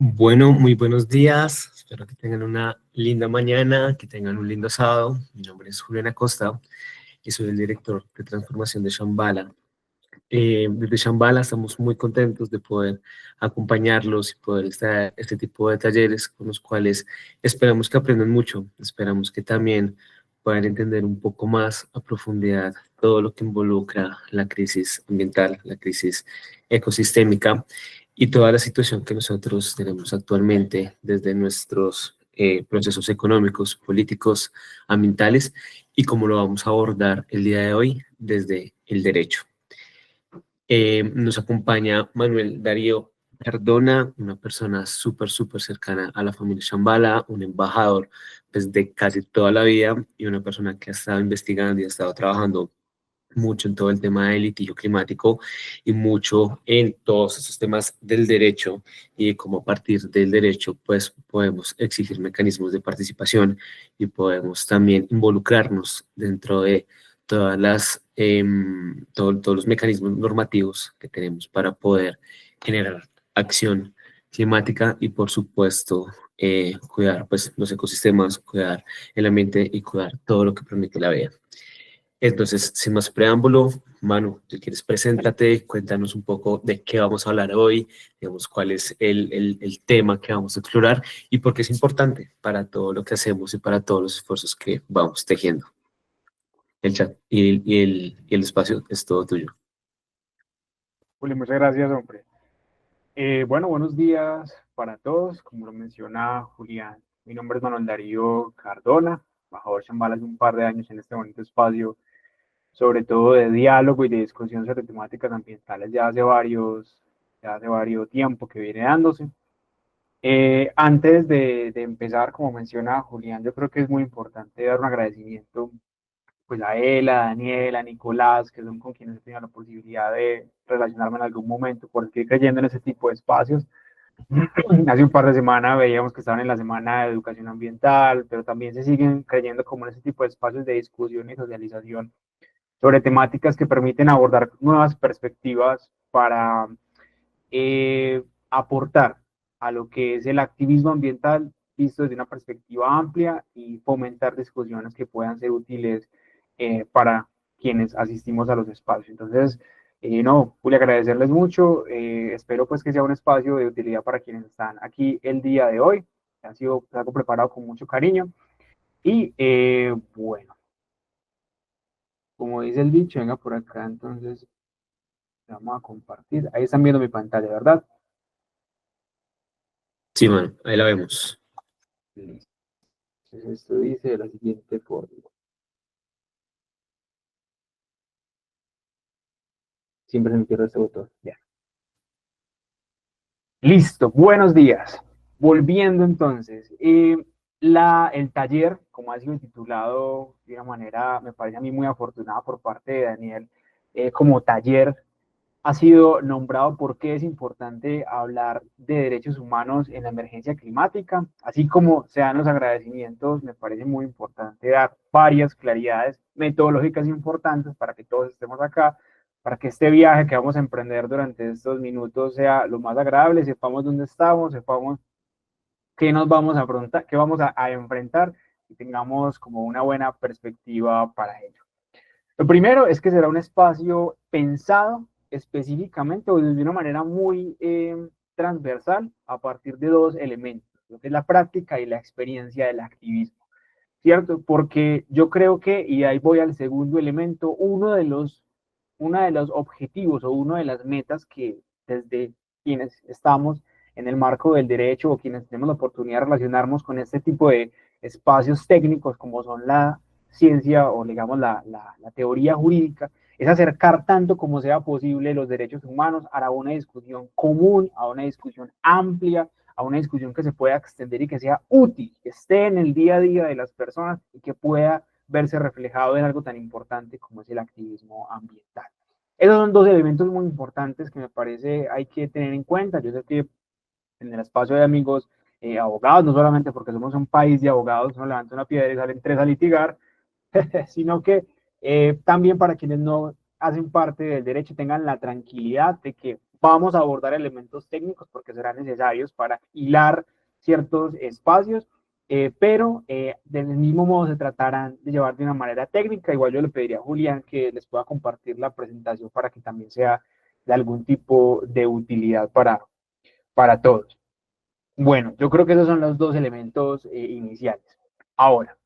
Bueno, muy buenos días. Espero que tengan una linda mañana, que tengan un lindo sábado. Mi nombre es Julián Acosta y soy el director de transformación de Shambhala. Desde Shambhala estamos muy contentos de poder acompañarlos y poder estar este tipo de talleres con los cuales esperamos que aprendan mucho. Esperamos que también puedan entender un poco más a profundidad todo lo que involucra la crisis ambiental, la crisis ecosistémica y toda la situación que nosotros tenemos actualmente desde nuestros procesos económicos, políticos, ambientales y cómo lo vamos a abordar el día de hoy desde el derecho. Nos acompaña Manuel Darío Cardona, una persona súper cercana a la familia Shambhala, un embajador pues, de casi toda la vida y una persona que ha estado investigando y ha estado trabajando mucho en todo el tema del litigio climático y mucho en todos esos temas del derecho y cómo a partir del derecho pues podemos exigir mecanismos de participación y podemos también involucrarnos dentro de todos los mecanismos normativos que tenemos para poder generar acción climática y por supuesto cuidar pues los ecosistemas, cuidar el ambiente y cuidar todo lo que permite la vida. Entonces, sin más preámbulo, Manu, si quieres, preséntate, cuéntanos un poco de qué vamos a hablar hoy, digamos, cuál es el tema que vamos a explorar y por qué es importante para todo lo que hacemos y para todos los esfuerzos que vamos tejiendo. El chat y el espacio es todo tuyo. Juli, muchas gracias, hombre. Bueno, buenos días para todos. Como lo menciona Julián, mi nombre es Manuel Darío Cardona, embajador Shambhala hace un par de años en este bonito espacio, sobre todo de diálogo y de discusión sobre temáticas ambientales ya hace varios tiempo que viene dándose. Antes de empezar, como menciona Julián, yo creo que es muy importante dar un agradecimiento pues a él, a Daniel, a Nicolás, que son con quienes he tenido la posibilidad de relacionarme en algún momento, por seguir creyendo en ese tipo de espacios. Hace un par de semanas veíamos que estaban en la semana de educación ambiental, pero también se siguen creyendo como en ese tipo de espacios de discusión y socialización sobre temáticas que permiten abordar nuevas perspectivas para aportar a lo que es el activismo ambiental visto desde una perspectiva amplia y fomentar discusiones que puedan ser útiles para quienes asistimos a los espacios. Entonces, no, Julia, agradecerles mucho. Espero pues que sea un espacio de utilidad para quienes están aquí el día de hoy. Ha sido algo preparado con mucho cariño. Y bueno, como dice el dicho, venga por acá, entonces vamos a compartir. Ahí están viendo mi pantalla, ¿verdad? Sí, Manu, ahí la vemos. Listo. Entonces, esto dice de la siguiente forma. Siempre se me pierde este botón. Ya. Listo, buenos días. Volviendo entonces, el taller, como ha sido titulado de una manera, me parece a mí muy afortunada por parte de Daniel, como taller ha sido nombrado porque es importante hablar de derechos humanos en la emergencia climática, así como se dan los agradecimientos, me parece muy importante dar varias claridades metodológicas importantes para que todos estemos acá, para que este viaje que vamos a emprender durante estos minutos sea lo más agradable, sepamos dónde estamos, sepamos qué nos vamos a afrontar, qué vamos a enfrentar y tengamos como una buena perspectiva para ello. Lo primero es que será un espacio pensado específicamente o de una manera muy transversal a partir de dos elementos, lo que es la práctica y la experiencia del activismo, ¿cierto? Porque yo creo que, y ahí voy al segundo elemento, uno de los objetivos o una de las metas que desde quienes estamos en el marco del derecho o quienes tenemos la oportunidad de relacionarnos con este tipo de espacios técnicos como son la ciencia o digamos la teoría jurídica, es acercar tanto como sea posible los derechos humanos a una discusión común, a una discusión amplia, a una discusión que se pueda extender y que sea útil, que esté en el día a día de las personas y que pueda verse reflejado en algo tan importante como es el activismo ambiental. Esos son dos elementos muy importantes que me parece hay que tener en cuenta. Yo sé que en el espacio de amigos abogados, no solamente porque somos un país de abogados, no levanta una piedra y salen tres a litigar, sino que también para quienes no hacen parte del derecho tengan la tranquilidad de que vamos a abordar elementos técnicos porque serán necesarios para hilar ciertos espacios, pero del mismo modo se tratarán de llevar de una manera técnica. Igual yo le pediría a Julián que les pueda compartir la presentación para que también sea de algún tipo de utilidad para todos. Bueno, yo creo que esos son los dos elementos iniciales. Ahora,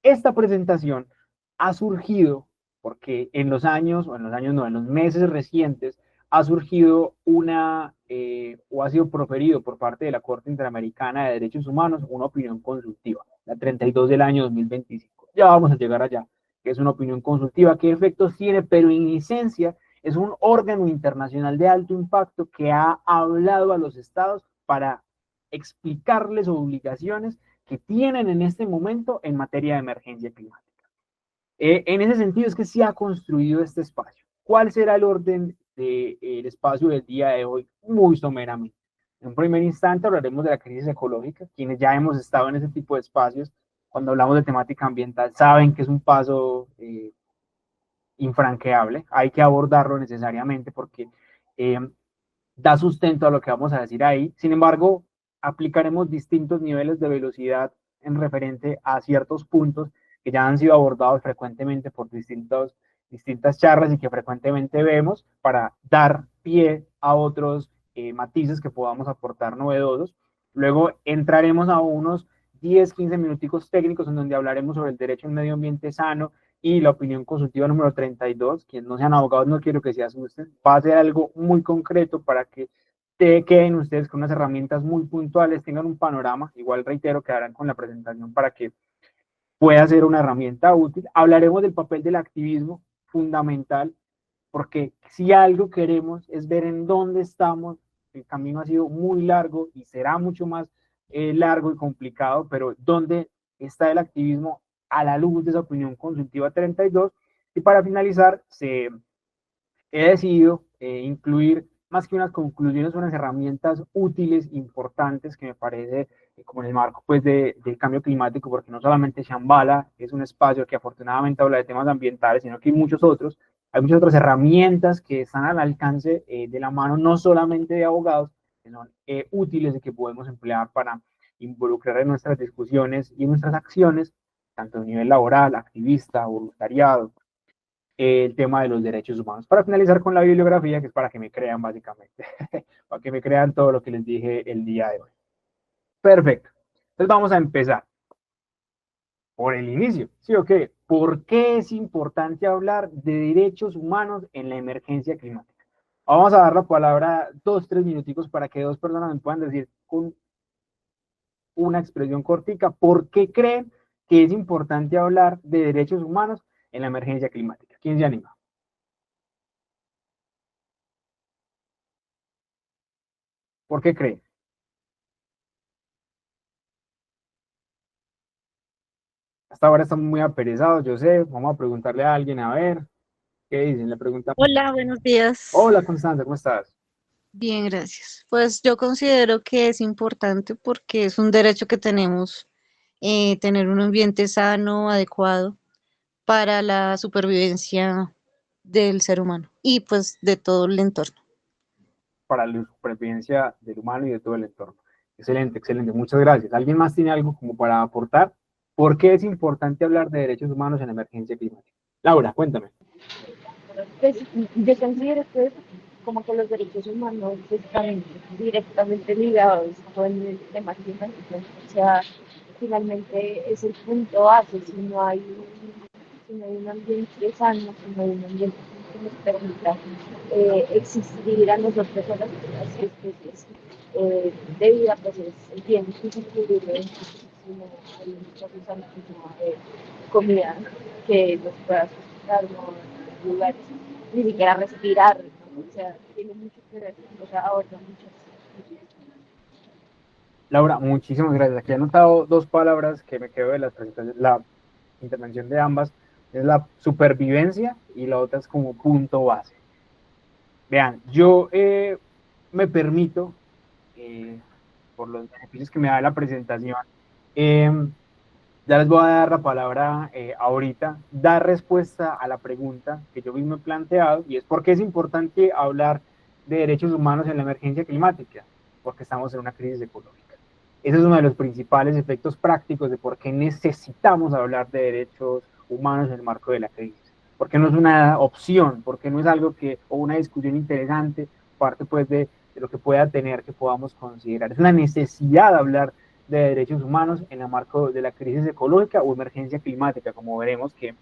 esta presentación ha surgido porque en los años, o en los años no, en los meses recientes, ha surgido o ha sido proferido por parte de la Corte Interamericana de Derechos Humanos una opinión consultiva, la 32 del año 2025. Ya vamos a llegar allá, que es una opinión consultiva. ¿Qué efectos tiene? Pero en esencia es un órgano internacional de alto impacto que ha hablado a los estados para explicarles obligaciones que tienen en este momento en materia de emergencia climática. En ese sentido es que se ha construido este espacio. ¿Cuál será el orden del espacio del día de hoy? Muy someramente. En un primer instante hablaremos de la crisis ecológica. Quienes ya hemos estado en ese tipo de espacios, cuando hablamos de temática ambiental, saben que es un paso infranqueable. Hay que abordarlo necesariamente porque da sustento a lo que vamos a decir ahí. Sin embargo, aplicaremos distintos niveles de velocidad en referente a ciertos puntos que ya han sido abordados frecuentemente por distintas charlas y que frecuentemente vemos para dar pie a otros matices que podamos aportar novedosos. Luego entraremos a unos 10, 15 minuticos técnicos en donde hablaremos sobre el derecho a un medio ambiente sano y la opinión consultiva número 32. Quienes no sean abogados, no quiero que se asusten. Va a ser algo muy concreto para que queden ustedes con unas herramientas muy puntuales, tengan un panorama. Igual reitero, quedarán con la presentación para que pueda ser una herramienta útil. Hablaremos del papel del activismo, fundamental, porque si algo queremos es ver en dónde estamos. El camino ha sido muy largo y será mucho más largo y complicado, pero dónde está el activismo a la luz de esa opinión consultiva 32. Y para finalizar, he decidido incluir más que unas conclusiones, unas herramientas útiles, importantes, que me parece como en el marco pues, del cambio climático, porque no solamente Shambhala es un espacio que afortunadamente habla de temas ambientales, sino que hay muchas otras herramientas que están al alcance de la mano, no solamente de abogados, que son útiles y que podemos emplear para involucrar en nuestras discusiones y en nuestras acciones, tanto a nivel laboral, activista, voluntariado, el tema de los derechos humanos. Para finalizar con la bibliografía, que es para que me crean básicamente, para que me crean todo lo que les dije el día de hoy. Perfecto. Entonces vamos a empezar por el inicio. ¿Sí o qué? ¿Por qué es importante hablar de derechos humanos en la emergencia climática? Vamos a dar la palabra 2, 3 minuticos para que dos personas me puedan decir con una expresión cortica por qué creen que es importante hablar de derechos humanos en la emergencia climática. ¿Quién se anima? ¿Por qué creen? Hasta ahora estamos muy aperezados, yo sé. Vamos a preguntarle a alguien, a ver, ¿qué dicen? Le preguntamos. Hola, buenos días. Hola, Constanza, ¿cómo estás? Bien, gracias. Pues yo considero que es importante porque es un derecho que tenemos, tener un ambiente sano, adecuado para la supervivencia del ser humano y pues de todo el entorno. Para la supervivencia del humano y de todo el entorno. Excelente, excelente. Muchas gracias. ¿Alguien más tiene algo como para aportar? ¿Por qué es importante hablar de derechos humanos en emergencia climática? Laura, cuéntame. Pues yo considero que como que los derechos humanos están directamente ligados con el tema climático. O sea, finalmente es el punto base. Si no hay un ambiente sano, si no hay un ambiente que nos permita existir a nosotros o a las otras especies de vida, pues es bien difícil vivir si no hay mucha sustancia de comida que nos pueda sustentar, no hay lugares, ni siquiera respirar, ¿no? O sea, tiene mucho que ver, o sea, aborda muchas. Laura, muchísimas gracias. Aquí he anotado dos palabras que me quedo de la intervención de ambas. Es la supervivencia y la otra es como punto base. Vean, yo me permito, por los beneficios que me da la presentación, Ya les voy a dar la palabra ahorita, dar respuesta a la pregunta que yo mismo he planteado, y es por qué es importante hablar de derechos humanos en la emergencia climática, porque estamos en una crisis ecológica. Ese es uno de los principales efectos prácticos de por qué necesitamos hablar de derechos humanos en el marco de la crisis. Porque no es una opción, porque no es algo que, o una discusión interesante, parte pues de lo que pueda tener, que podamos considerar. Es una necesidad hablar de derechos humanos en el marco de la crisis ecológica o emergencia climática, como veremos que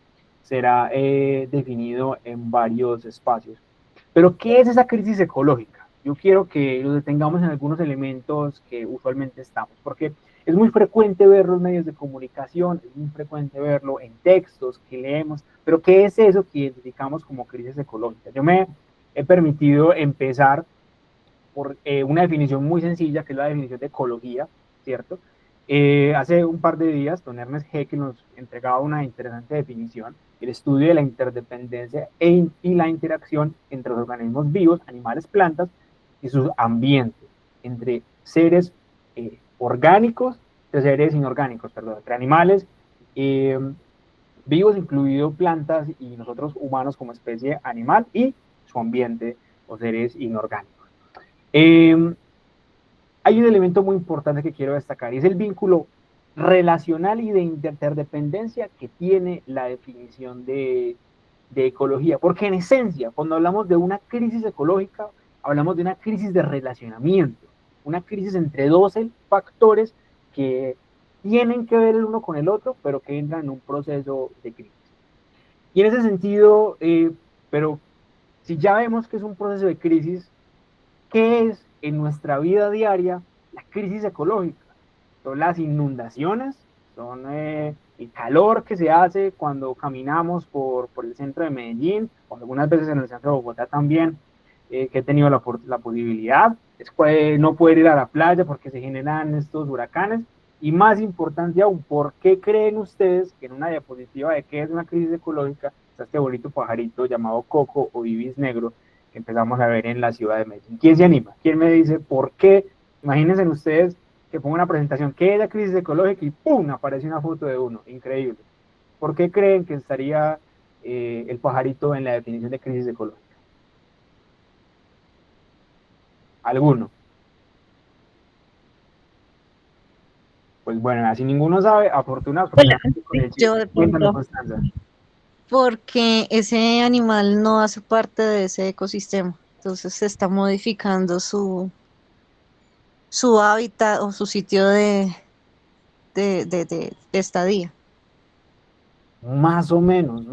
será definido en varios espacios. Pero, ¿qué es esa crisis ecológica? Yo quiero que nos detengamos en algunos elementos que usualmente estamos, porque es muy frecuente ver los medios de comunicación, es muy frecuente verlo en textos que leemos, pero ¿qué es eso que identificamos como crisis ecológica? Yo me he permitido empezar por una definición muy sencilla, que es la definición de ecología, ¿cierto? Hace un par de días, don Ernest Haeckel nos entregaba una interesante definición, el estudio de la interdependencia y la interacción entre los organismos vivos, animales, plantas y sus ambientes, entre seres orgánicos, entre seres inorgánicos, perdón, entre animales vivos, incluido plantas y nosotros humanos como especie animal y su ambiente o seres inorgánicos. Hay un elemento muy importante que quiero destacar y es el vínculo relacional y de interdependencia que tiene la definición de ecología, porque en esencia, cuando hablamos de una crisis ecológica, hablamos de una crisis de relacionamiento, una crisis entre dos factores que tienen que ver el uno con el otro, pero que entran en un proceso de crisis. Y en ese sentido, pero si ya vemos que es un proceso de crisis, ¿qué es en nuestra vida diaria la crisis ecológica? Son las inundaciones, son el calor que se hace cuando caminamos por el centro de Medellín, o algunas veces en el centro de Bogotá también, que he tenido la posibilidad, es no poder ir a la playa porque se generan estos huracanes, y más importante aún, ¿por qué creen ustedes que en una diapositiva de qué es una crisis ecológica está este bonito pajarito llamado coco o ibis negro que empezamos a ver en la ciudad de Medellín? ¿Quién se anima? ¿Quién me dice por qué? Imagínense ustedes que ponga una presentación, ¿qué es la crisis ecológica? Y ¡pum! Aparece una foto de uno, increíble. ¿Por qué creen que estaría el pajarito en la definición de crisis ecológica? ¿Alguno? Pues bueno, así ninguno sabe, afortunadamente con el Yo chiste. de Cuéntame, pronto, Constanza. porque ese animal no hace parte de ese ecosistema, entonces se está modificando su hábitat o su sitio de estadía. Más o menos,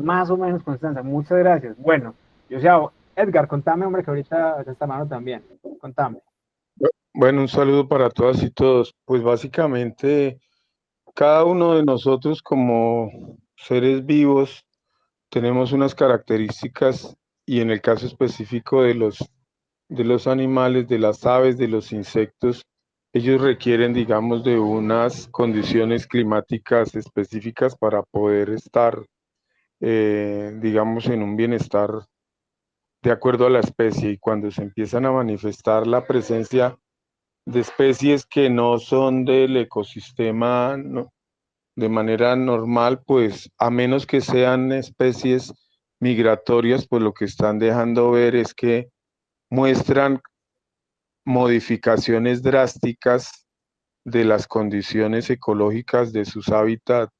Constanza. Muchas gracias. Bueno, yo sea, Edgar, contame, hombre, que ahorita esta mano también. Contame. Bueno, un saludo para todas y todos. Pues básicamente cada uno de nosotros como seres vivos tenemos unas características y en el caso específico de los animales, de las aves, de los insectos, ellos requieren, digamos, de unas condiciones climáticas específicas para poder estar, digamos, en un bienestar de acuerdo a la especie. Y cuando se empiezan a manifestar la presencia de especies que no son del ecosistema de manera normal, pues a menos que sean especies migratorias, pues lo que están dejando ver es que muestran modificaciones drásticas de las condiciones ecológicas de sus hábitats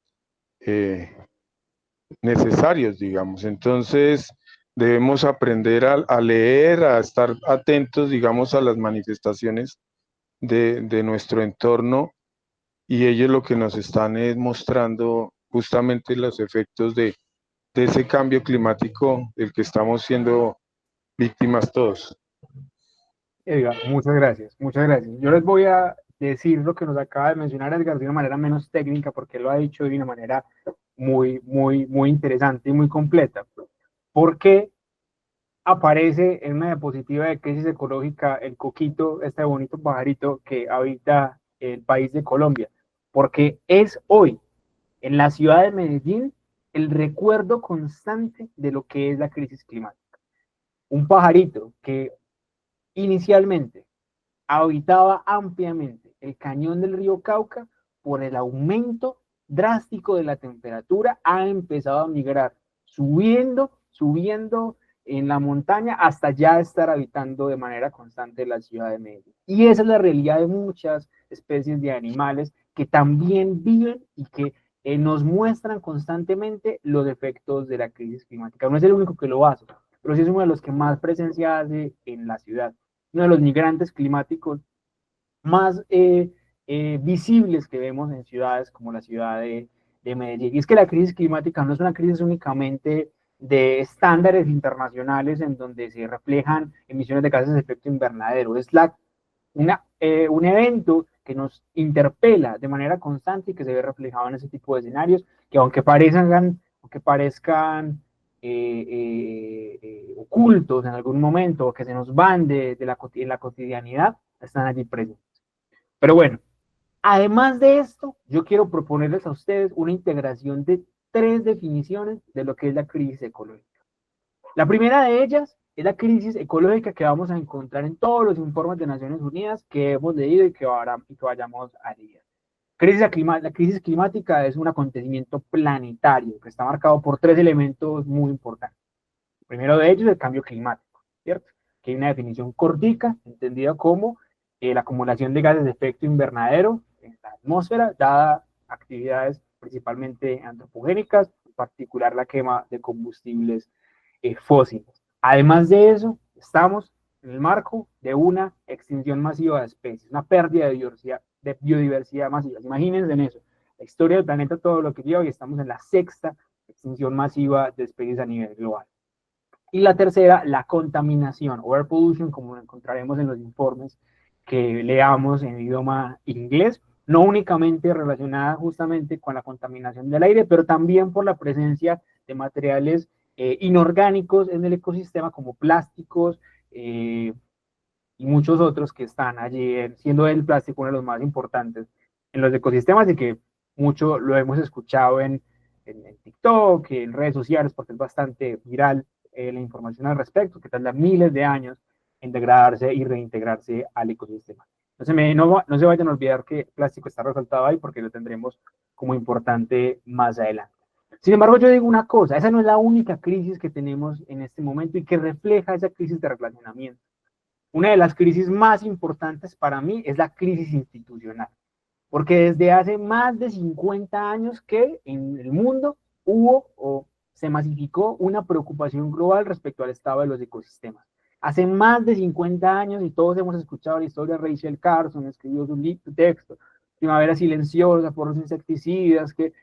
necesarios, digamos. Entonces, debemos aprender a leer, a estar atentos, digamos, a las manifestaciones de nuestro entorno, y ellos lo que nos están es mostrando justamente los efectos de ese cambio climático del que estamos siendo víctimas todos. Edgar, muchas gracias, muchas gracias. Yo les voy a decir lo que nos acaba de mencionar Edgar de una manera menos técnica, porque lo ha dicho de una manera muy interesante y muy completa. ¿Por qué aparece en una diapositiva de crisis ecológica el coquito, este bonito pajarito que habita el país de Colombia? Porque es hoy, en la ciudad de Medellín, el recuerdo constante de lo que es la crisis climática. Un pajarito que inicialmente habitaba ampliamente el cañón del río Cauca por el aumento drástico de la temperatura ha empezado a migrar, subiendo en la montaña hasta ya estar habitando de manera constante la ciudad de Medellín. Y esa es la realidad de muchas especies de animales que también viven y que nos muestran constantemente los efectos de la crisis climática. No es el único que lo hace, pero sí es uno de los que más presencia hace en la ciudad. Uno de los migrantes climáticos más visibles que vemos en ciudades como la ciudad de Medellín. Y es que la crisis climática no es una crisis únicamente de estándares internacionales en donde se reflejan emisiones de gases de efecto invernadero, es un evento que nos interpela de manera constante y que se ve reflejado en ese tipo de escenarios, que aunque parezcan ocultos en algún momento o que se nos van en la cotidianidad, están allí presentes. Pero bueno, además de esto, yo quiero proponerles a ustedes una integración de 3 definiciones de lo que es la crisis ecológica. La primera de ellas es la crisis ecológica que vamos a encontrar en todos los informes de Naciones Unidas que hemos leído y que vayamos a leer. La crisis climática es un acontecimiento planetario que está marcado por 3 elementos muy importantes. El primero de ellos es el cambio climático, ¿cierto? Que hay una definición cortica, entendida como la acumulación de gases de efecto invernadero en la atmósfera, dada actividades principalmente antropogénicas, en particular la quema de combustibles fósiles. Además de eso, estamos en el marco de una extinción masiva de especies, una pérdida de biodiversidad masiva. Imagínense en eso, la historia del planeta, todo lo que lleva, y estamos en la 6ª extinción masiva de especies a nivel global. Y la tercera, la contaminación, o air pollution, como lo encontraremos en los informes que leamos en idioma inglés, no únicamente relacionada justamente con la contaminación del aire, pero también por la presencia de materiales inorgánicos en el ecosistema, como plásticos y muchos otros que están allí, siendo el plástico uno de los más importantes en los ecosistemas y que mucho lo hemos escuchado en TikTok, en redes sociales, porque es bastante viral la información al respecto, que tarda miles de años en degradarse y reintegrarse al ecosistema. No se vayan a olvidar que el plástico está resaltado ahí porque lo tendremos como importante más adelante. Sin embargo, yo digo una cosa, esa no es la única crisis que tenemos en este momento y que refleja esa crisis de relacionamiento. Una de las crisis más importantes para mí es la crisis institucional, porque desde hace más de 50 años que en el mundo hubo o se masificó una preocupación global respecto al estado de los ecosistemas. Hace más de 50 años, y todos hemos escuchado la historia de Rachel Carson, escribió su texto, Primavera Silenciosa, por los insecticidas que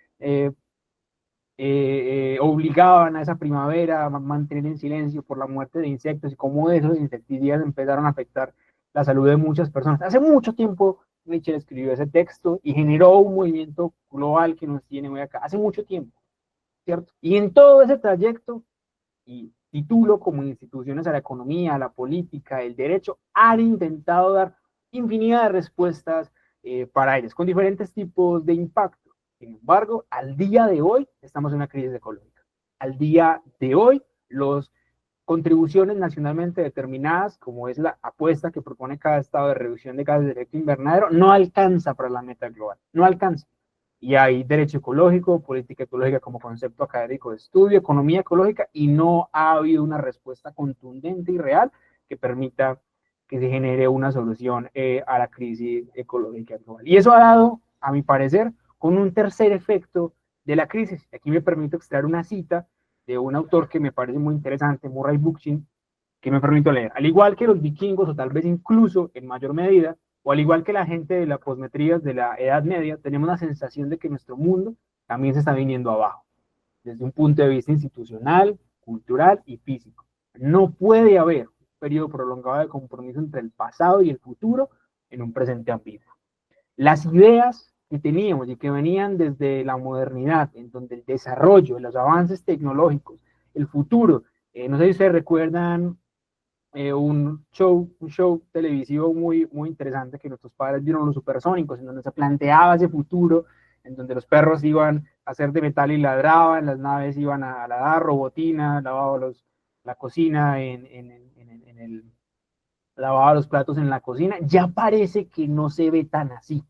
obligaban a esa primavera a mantener en silencio por la muerte de insectos y cómo esos insecticidas empezaron a afectar la salud de muchas personas. Hace mucho tiempo Rachel escribió ese texto y generó un movimiento global que nos tiene hoy acá, hace mucho tiempo, ¿cierto? Y en todo ese trayecto, y título como instituciones a la economía, a la política, el derecho, han intentado dar infinidad de respuestas para ellas, con diferentes tipos de impacto. Sin embargo, al día de hoy estamos en una crisis ecológica. Al día de hoy, las contribuciones nacionalmente determinadas, como es la apuesta que propone cada estado de reducción de gases de efecto invernadero, no alcanza para la meta global, no alcanza. Y hay derecho ecológico, política ecológica como concepto académico de estudio, economía ecológica, y no ha habido una respuesta contundente y real que permita que se genere una solución a la crisis ecológica global. Y eso ha dado, a mi parecer, con un tercer efecto de la crisis. Aquí me permito extraer una cita de un autor que me parece muy interesante, Murray Bookchin, que me permito leer. Al igual que los vikingos, o tal vez incluso en mayor medida, o al igual que la gente de las posmetrías de la Edad Media, tenemos la sensación de que nuestro mundo también se está viniendo abajo, desde un punto de vista institucional, cultural y físico. No puede haber un periodo prolongado de compromiso entre el pasado y el futuro en un presente ambiguo. Las ideas que teníamos y que venían desde la modernidad, en donde el desarrollo, los avances tecnológicos, el futuro, no sé si ustedes recuerdan un show televisivo muy interesante que nuestros padres vieron, Los Supersónicos, en donde se planteaba ese futuro, en donde los perros iban a ser de metal y ladraban, las naves iban a ladrar, robotina, la cocina lavaba los platos en la cocina. Ya parece que no se ve tan así.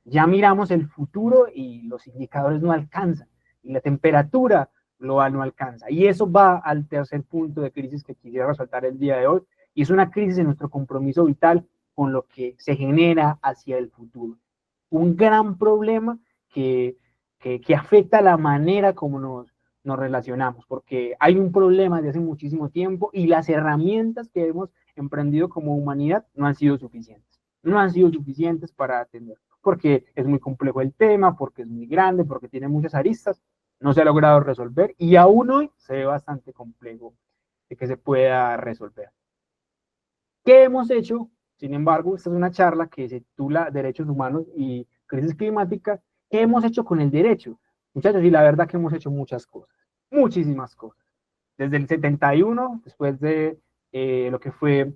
Ya miramos el futuro y los indicadores no alcanzan, y la temperatura global no alcanza. Y eso va al tercer punto de crisis que quisiera resaltar el día de hoy, y es una crisis en nuestro compromiso vital con lo que se genera hacia el futuro. Un gran problema que afecta la manera como nos relacionamos, porque hay un problema de hace muchísimo tiempo y las herramientas que hemos emprendido como humanidad no han sido suficientes. No han sido suficientes para atender, porque es muy complejo el tema, porque es muy grande, porque tiene muchas aristas, no se ha logrado resolver y aún hoy se ve bastante complejo de que se pueda resolver. ¿Qué hemos hecho? Sin embargo, esta es una charla que se titula Derechos Humanos y Crisis Climática. ¿Qué hemos hecho con el derecho? Muchachos, y la verdad que hemos hecho muchas cosas, muchísimas cosas. Desde el 71, después de lo que fue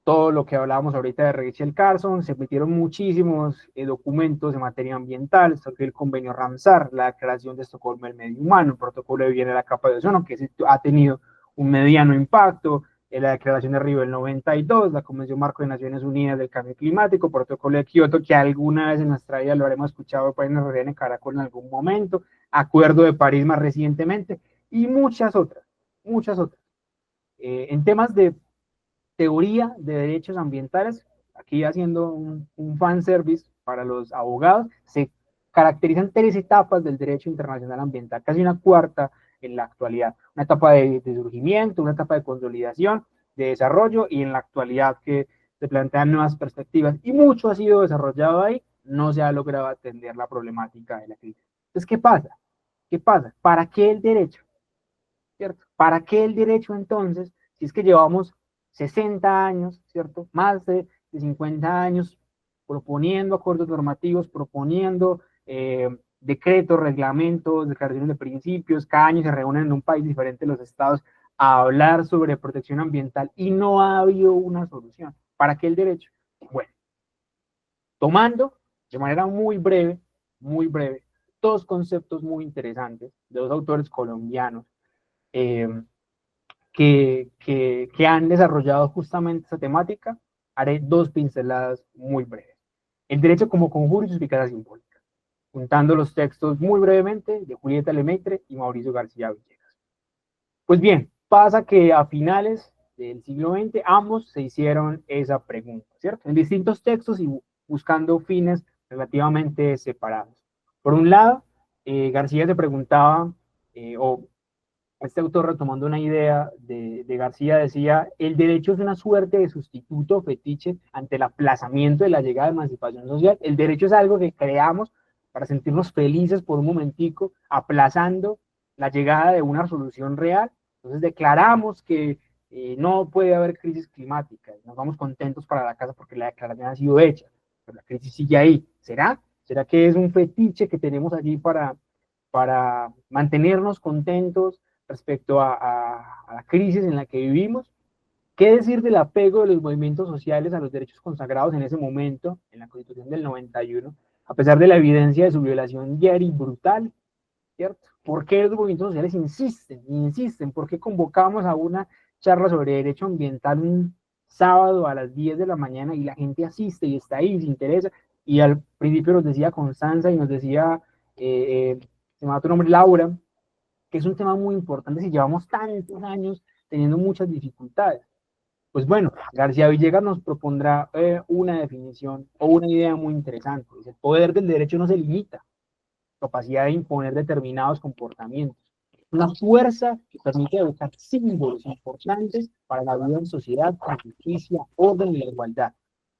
todo lo que hablábamos ahorita de Rachel Carson, se emitieron muchísimos documentos en materia ambiental, el convenio Ramsar, la Declaración de Estocolmo del Medio Humano, el protocolo de Viena de la capa de ozono, que ha tenido un mediano impacto, la Declaración de Río del 92, la Convención Marco de Naciones Unidas del Cambio Climático, protocolo de Kioto, que alguna vez en nuestra vida lo habremos escuchado por en RN Caracol en algún momento, Acuerdo de París más recientemente, y muchas otras, muchas otras. En temas de teoría de derechos ambientales, aquí haciendo un fanservice para los abogados, se caracterizan 3 etapas del derecho internacional ambiental, casi una cuarta en la actualidad. Una etapa de surgimiento, una etapa de consolidación, de desarrollo y en la actualidad que se plantean nuevas perspectivas y mucho ha sido desarrollado ahí, no se ha logrado atender la problemática de la crisis. Entonces, ¿qué pasa? ¿Qué pasa? ¿Para qué el derecho? ¿Cierto? ¿Para qué el derecho entonces? Si es que llevamos 60 años, ¿cierto? Más de 50 años proponiendo acuerdos normativos, proponiendo decretos, reglamentos, declaraciones de principios, cada año se reúnen en un país diferente los estados a hablar sobre protección ambiental y no ha habido una solución. ¿Para qué el derecho? Bueno, tomando de manera muy breve, 2 conceptos muy interesantes de 2 autores colombianos, que han desarrollado justamente esta temática, haré 2 pinceladas muy breves. El derecho como conjuro y su eficacia simbólica, juntando los textos muy brevemente de Julieta Lemaitre y Mauricio García Villegas. Pues bien, pasa que a finales del siglo XX ambos se hicieron esa pregunta, ¿cierto? En distintos textos y buscando fines relativamente separados. Por un lado, García se preguntaba, o este autor, retomando una idea de García, decía: el derecho es una suerte de sustituto fetiche ante el aplazamiento de la llegada de emancipación social. El derecho es algo que creamos para sentirnos felices por un momentico, aplazando la llegada de una solución real. Entonces declaramos que no puede haber crisis climática, nos vamos contentos para la casa porque la declaración ha sido hecha, pero la crisis sigue ahí. ¿Será? ¿Será que es un fetiche que tenemos allí para mantenernos contentos respecto a la crisis en la que vivimos? ¿Qué decir del apego de los movimientos sociales a los derechos consagrados en ese momento, en la Constitución del 91, a pesar de la evidencia de su violación diaria y brutal? ¿Cierto? ¿Por qué los movimientos sociales insisten? ¿Por qué convocamos a una charla sobre derecho ambiental un sábado a las 10 de la mañana y la gente asiste y está ahí, se interesa? Y al principio nos decía Constanza y nos decía, se llama tu nombre, Laura, que es un tema muy importante si llevamos tantos años teniendo muchas dificultades. Pues bueno, García Villegas nos propondrá una definición o una idea muy interesante. El poder del derecho no se limita a la capacidad de imponer determinados comportamientos. Una fuerza que permite evocar símbolos importantes para la vida en sociedad, con justicia, orden y la igualdad,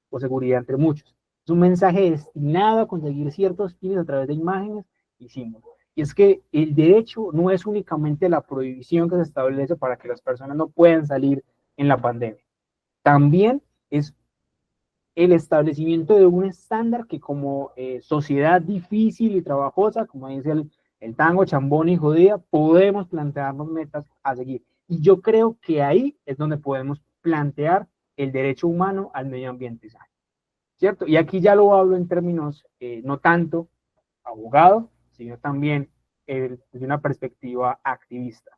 o seguridad entre muchos. Es un mensaje destinado a conseguir ciertos fines a través de imágenes y símbolos. Y es que el derecho no es únicamente la prohibición que se establece para que las personas no puedan salir en la pandemia. También es el establecimiento de un estándar que como sociedad difícil y trabajosa, como dice el tango, Chambón y Jodía, podemos plantearnos metas a seguir. Y yo creo que ahí es donde podemos plantear el derecho humano al medio ambiente sano, ¿cierto? Y aquí ya lo hablo en términos no tanto abogado, sino también desde una perspectiva activista.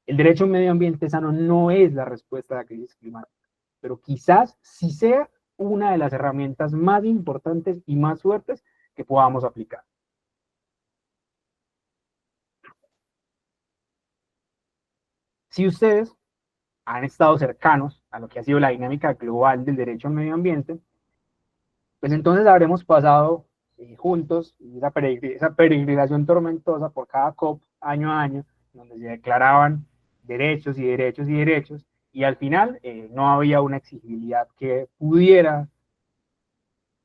El derecho a un medio ambiente sano no es la respuesta a la crisis climática, pero quizás sí sea una de las herramientas más importantes y más fuertes que podamos aplicar. Si ustedes han estado cercanos a lo que ha sido la dinámica global del derecho al medio ambiente, pues entonces habremos pasado juntos esa peregrinación tormentosa por cada COP año a año, donde se declaraban derechos y derechos y derechos, y al final no había una exigibilidad que pudiera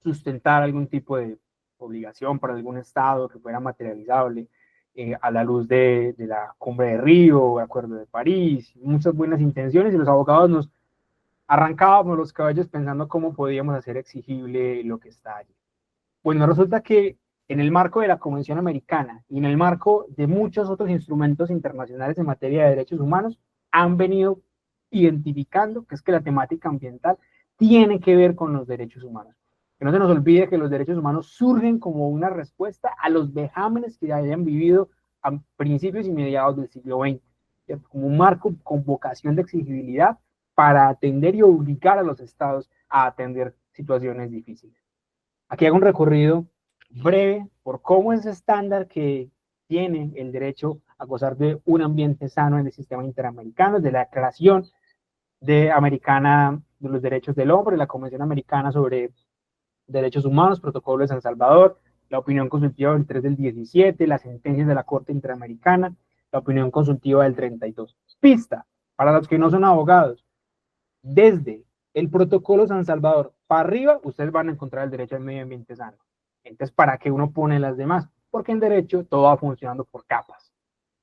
sustentar algún tipo de obligación para algún Estado que fuera materializable a la luz de la Cumbre de Río, el Acuerdo de París, muchas buenas intenciones, y los abogados nos arrancábamos los cabellos pensando cómo podíamos hacer exigible lo que está allí. Bueno, resulta que en el marco de la Convención Americana y en el marco de muchos otros instrumentos internacionales en materia de derechos humanos, han venido identificando que es que la temática ambiental tiene que ver con los derechos humanos. Que no se nos olvide que los derechos humanos surgen como una respuesta a los vejámenes que hayan vivido a principios y mediados del siglo XX, ¿cierto? Como un marco con vocación de exigibilidad para atender y obligar a los estados a atender situaciones difíciles. Aquí hago un recorrido breve por cómo es estándar que tiene el derecho a gozar de un ambiente sano en el sistema interamericano, de la Declaración Americana de los Derechos del Hombre, la Convención Americana sobre Derechos Humanos, Protocolo de San Salvador, la opinión consultiva del 3 del 17, las sentencias de la Corte Interamericana, la opinión consultiva del 32. Pista, para los que no son abogados, desde el Protocolo San Salvador para arriba, ustedes van a encontrar el derecho al medio ambiente sano. Entonces, ¿para qué uno pone las demás? Porque en derecho todo va funcionando por capas,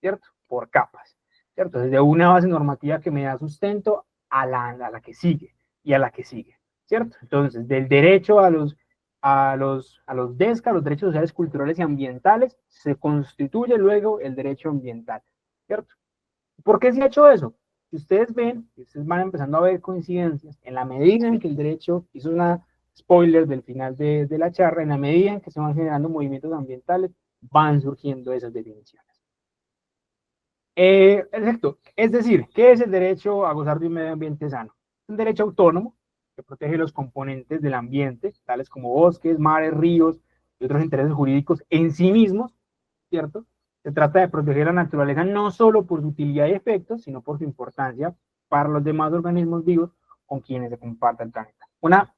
¿cierto? Por capas, ¿cierto? Desde una base normativa que me da sustento a la que sigue y a la que sigue, ¿cierto? Entonces, del derecho a los DESCA, los derechos sociales, culturales y ambientales, se constituye luego el derecho ambiental, ¿cierto? ¿Por qué se ha hecho eso? Si ustedes ven, ustedes van empezando a ver coincidencias, en la medida en que el derecho, hizo una spoiler del final de la charla, en la medida en que se van generando movimientos ambientales, van surgiendo esas definiciones. Exacto. Es decir, ¿qué es el derecho a gozar de un medio ambiente sano? Es un derecho autónomo que protege los componentes del ambiente, tales como bosques, mares, ríos y otros intereses jurídicos en sí mismos, ¿cierto? Se trata de proteger la naturaleza no solo por su utilidad y efectos, sino por su importancia para los demás organismos vivos con quienes se comparte el planeta. Una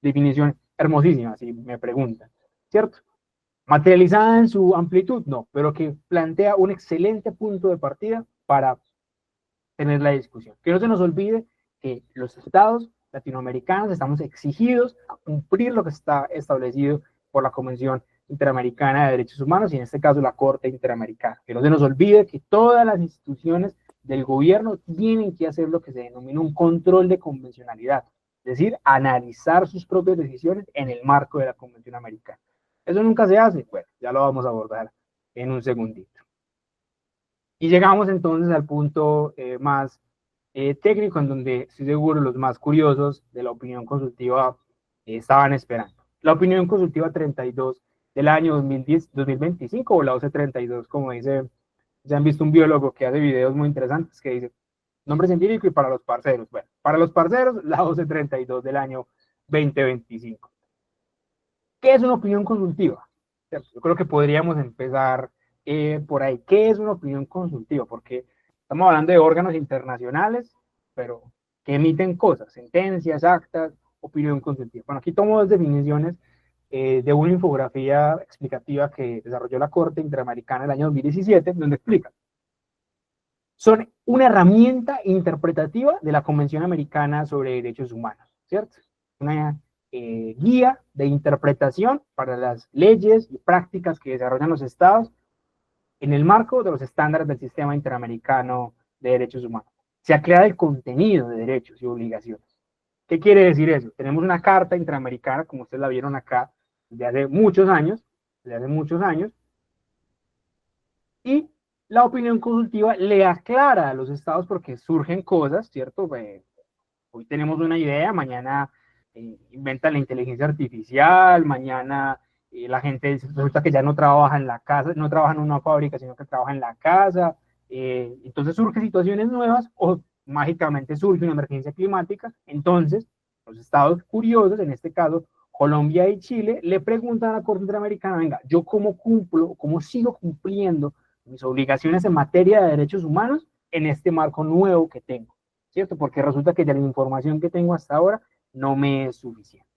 definición hermosísima, si me preguntan, ¿cierto? Materializada en su amplitud, no, pero que plantea un excelente punto de partida para tener la discusión. Que no se nos olvide que los estados latinoamericanos estamos exigidos a cumplir lo que está establecido por la Convención Interamericana de Derechos Humanos y en este caso la Corte Interamericana. Que no se nos olvide que todas las instituciones del gobierno tienen que hacer lo que se denomina un control de convencionalidad, es decir, analizar sus propias decisiones en el marco de la Convención Americana. Eso nunca se hace, bueno, ya lo vamos a abordar en un segundito. Y llegamos entonces al punto más técnico, en donde estoy seguro los más curiosos de la opinión consultiva estaban esperando. La opinión consultiva 32 del año 2025, o la OC 32, como dice, ya han visto un biólogo que hace videos muy interesantes que dice nombre científico y para los parceros. Bueno, para los parceros, la OC 32 del año 2025. ¿Qué es una opinión consultiva? Yo creo que podríamos empezar por ahí. ¿Qué es una opinión consultiva? Porque estamos hablando de órganos internacionales, pero que emiten cosas, sentencias, actas, opinión consultiva. Bueno, aquí tomo dos definiciones de una infografía explicativa que desarrolló la Corte Interamericana el año 2017, donde explica. Son una herramienta interpretativa de la Convención Americana sobre Derechos Humanos, ¿cierto? Una guía de interpretación para las leyes y prácticas que desarrollan los estados en el marco de los estándares del Sistema Interamericano de Derechos Humanos. Se aclara el contenido de derechos y obligaciones. ¿Qué quiere decir eso? Tenemos una Carta Interamericana, como ustedes la vieron acá, desde hace muchos años, y la opinión consultiva le aclara a los estados porque surgen cosas, ¿cierto? Hoy tenemos una idea, mañana inventan la inteligencia artificial, mañana la gente resulta que ya no trabaja en la casa, no trabaja en una fábrica, sino que trabaja en la casa, entonces surgen situaciones nuevas o mágicamente surge una emergencia climática, entonces Los estados curiosos, en este caso Colombia y Chile, le preguntan a la Corte Interamericana, venga, ¿yo cómo cumplo, cómo sigo cumpliendo mis obligaciones en materia de derechos humanos en este marco nuevo que tengo? ¿Cierto? Porque resulta que ya la información que tengo hasta ahora no me es suficiente.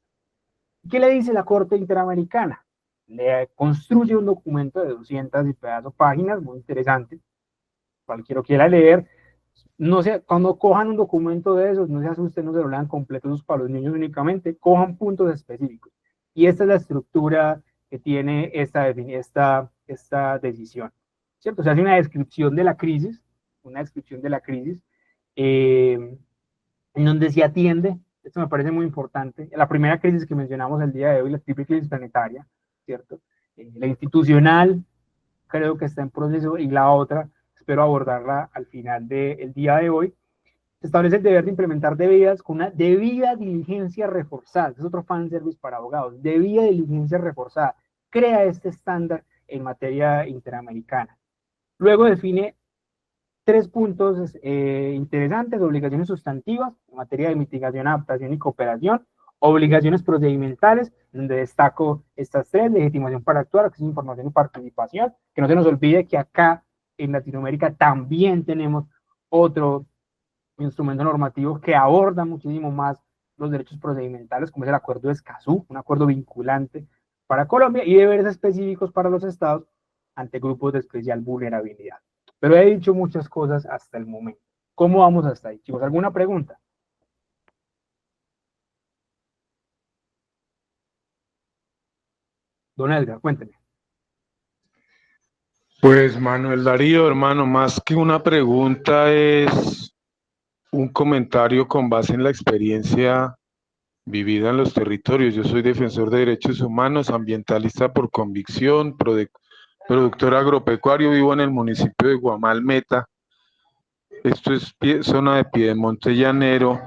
¿Qué le dice la Corte Interamericana? Le construye un documento de 200 y pedazos páginas, muy interesante, cualquiera quiera leer. No sé, cuando cojan un documento de esos, no se asusten, no se lo lean completos para los niños únicamente, cojan puntos específicos. Y esta es la estructura que tiene esta decisión, ¿cierto? Se hace una descripción de la crisis, en donde se atiende, esto me parece muy importante, la primera crisis que mencionamos el día de hoy, la triple crisis planetaria, ¿cierto? La institucional, creo que está en proceso, y la otra, espero abordarla al final del día de hoy. Se establece el deber de implementar debidas con una debida diligencia reforzada, es otro fanservice para abogados, debida diligencia reforzada, crea este estándar en materia interamericana. Luego define 3 puntos interesantes: obligaciones sustantivas en materia de mitigación, adaptación y cooperación, obligaciones procedimentales, donde destaco estas 3: legitimación para actuar, acceso a información y participación. Que no se nos olvide que acá en Latinoamérica también tenemos otro instrumento normativo que aborda muchísimo más los derechos procedimentales, como es el Acuerdo de Escazú, un acuerdo vinculante para Colombia, y deberes específicos para los estados ante grupos de especial vulnerabilidad. Pero he dicho muchas cosas hasta el momento. ¿Cómo vamos hasta ahí, chicos? ¿Alguna pregunta? Don Edgar, cuénteme. Pues Manuel Darío, hermano, más que una pregunta es un comentario con base en la experiencia vivida en los territorios. Yo soy defensor de derechos humanos, ambientalista por convicción, productor agropecuario, vivo en el municipio de Guamalmeta. Esto es zona de Piedemonte Llanero,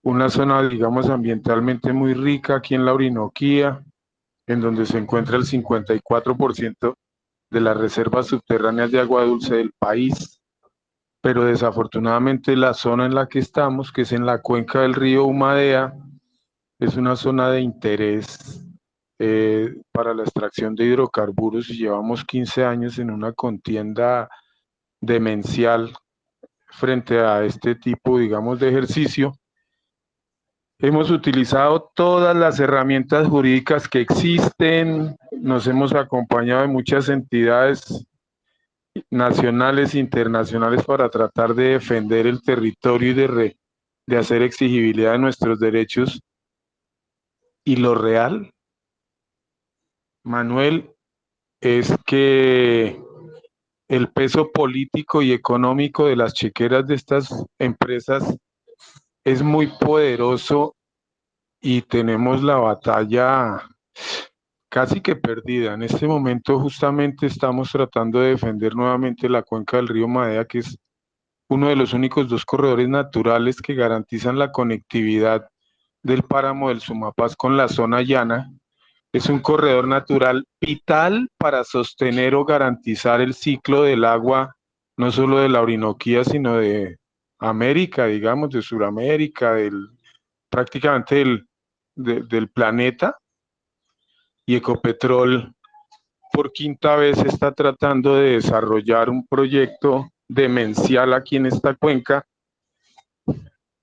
una zona, digamos, ambientalmente muy rica aquí en la Orinoquía, en donde se encuentra el 54% de las reservas subterráneas de agua dulce del país. Pero desafortunadamente la zona en la que estamos, que es en la cuenca del río Humadea, es una zona de interés para la extracción de hidrocarburos, y llevamos 15 años en una contienda demencial frente a este tipo, digamos, de ejercicio. Hemos utilizado todas las herramientas jurídicas que existen, nos hemos acompañado de muchas entidades nacionales e internacionales para tratar de defender el territorio y de hacer exigibilidad de nuestros derechos. Y lo real, Manuel, es que el peso político y económico de las chequeras de estas empresas es muy poderoso y tenemos la batalla casi que perdida. En este momento justamente estamos tratando de defender nuevamente la cuenca del río Madea, que es uno de los únicos 2 corredores naturales que garantizan la conectividad del páramo del Sumapaz con la zona llana. Es un corredor natural vital para sostener o garantizar el ciclo del agua, no solo de la Orinoquía, sino de América, digamos, de Sudamérica, prácticamente del planeta. Y Ecopetrol por 5ª vez está tratando de desarrollar un proyecto demencial aquí en esta cuenca,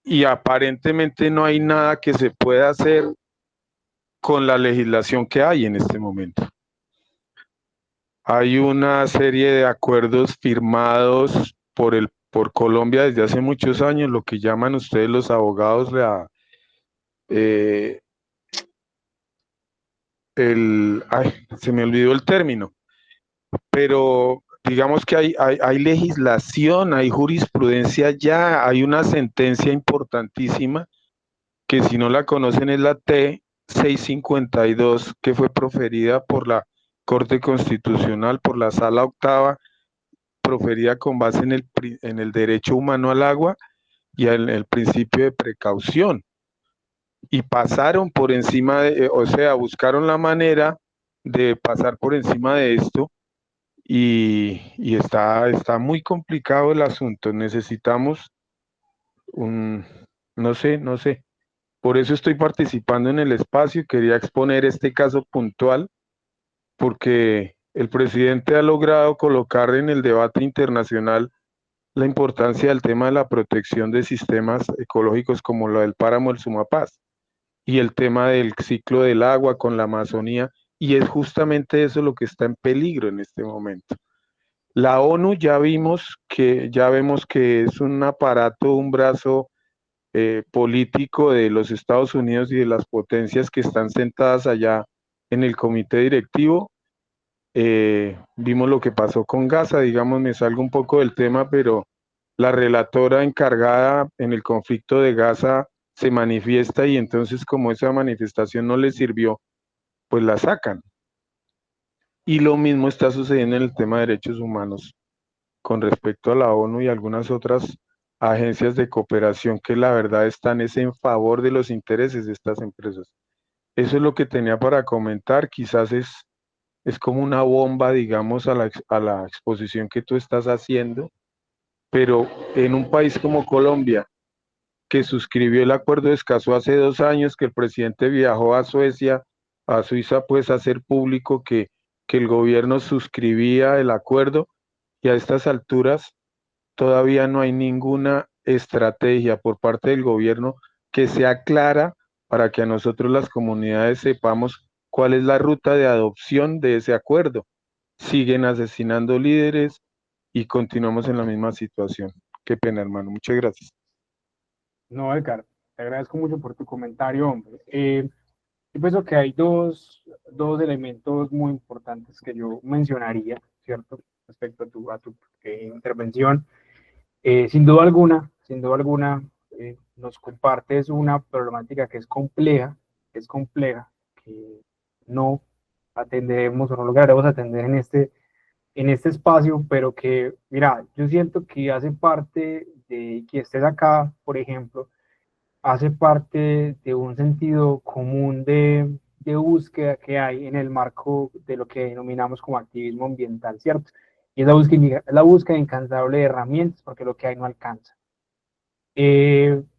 y aparentemente no hay nada que se pueda hacer con la legislación que hay en este momento. Hay una serie de acuerdos firmados por Colombia desde hace muchos años, lo que llaman ustedes los abogados se me olvidó el término, pero digamos que hay legislación, hay jurisprudencia ya, hay una sentencia importantísima que, si no la conocen, es la T-652, que fue proferida por la Corte Constitucional, por la Sala Octava, proferida con base en el derecho humano al agua y en el principio de precaución. Y pasaron por encima buscaron la manera de pasar por encima de esto, y está muy complicado el asunto. Necesitamos No sé, no sé. Por eso estoy participando en el espacio y quería exponer este caso puntual, porque el presidente ha logrado colocar en el debate internacional la importancia del tema de la protección de sistemas ecológicos como lo del páramo del Sumapaz y el tema del ciclo del agua con la Amazonía, y es justamente eso lo que está en peligro en este momento. La ONU ya vemos que es un aparato, un brazo político de los Estados Unidos y de las potencias que están sentadas allá en el comité directivo. Vimos lo que pasó con Gaza, digamos, me salgo un poco del tema, pero la relatora encargada en el conflicto de Gaza se manifiesta y entonces como esa manifestación no le sirvió, pues la sacan. Y lo mismo está sucediendo en el tema de derechos humanos con respecto a la ONU y algunas otras agencias de cooperación que la verdad están es en favor de los intereses de estas empresas. Eso es lo que tenía para comentar, quizás es como una bomba, digamos, a la exposición que tú estás haciendo, pero en un país como Colombia, que suscribió el acuerdo de Escazú hace 2 años, que el presidente viajó a Suecia, a Suiza, pues a hacer público que el gobierno suscribía el acuerdo, y a estas alturas todavía no hay ninguna estrategia por parte del gobierno que sea clara para que a nosotros las comunidades sepamos cuál es la ruta de adopción de ese acuerdo. Siguen asesinando líderes y continuamos en la misma situación. Qué pena, hermano. Muchas gracias. No, Edgar, te agradezco mucho por tu comentario, hombre. Yo pienso que hay dos elementos muy importantes que yo mencionaría, ¿cierto? Respecto a tu intervención. Sin duda alguna, nos compartes una problemática que es compleja, que no atenderemos o no lograremos atender en este espacio, pero que, mira, yo siento que hace parte de que estés acá, por ejemplo, hace parte de un sentido común de búsqueda que hay en el marco de lo que denominamos como activismo ambiental, ¿cierto? Y es la búsqueda incansable de herramientas, porque lo que hay no alcanza.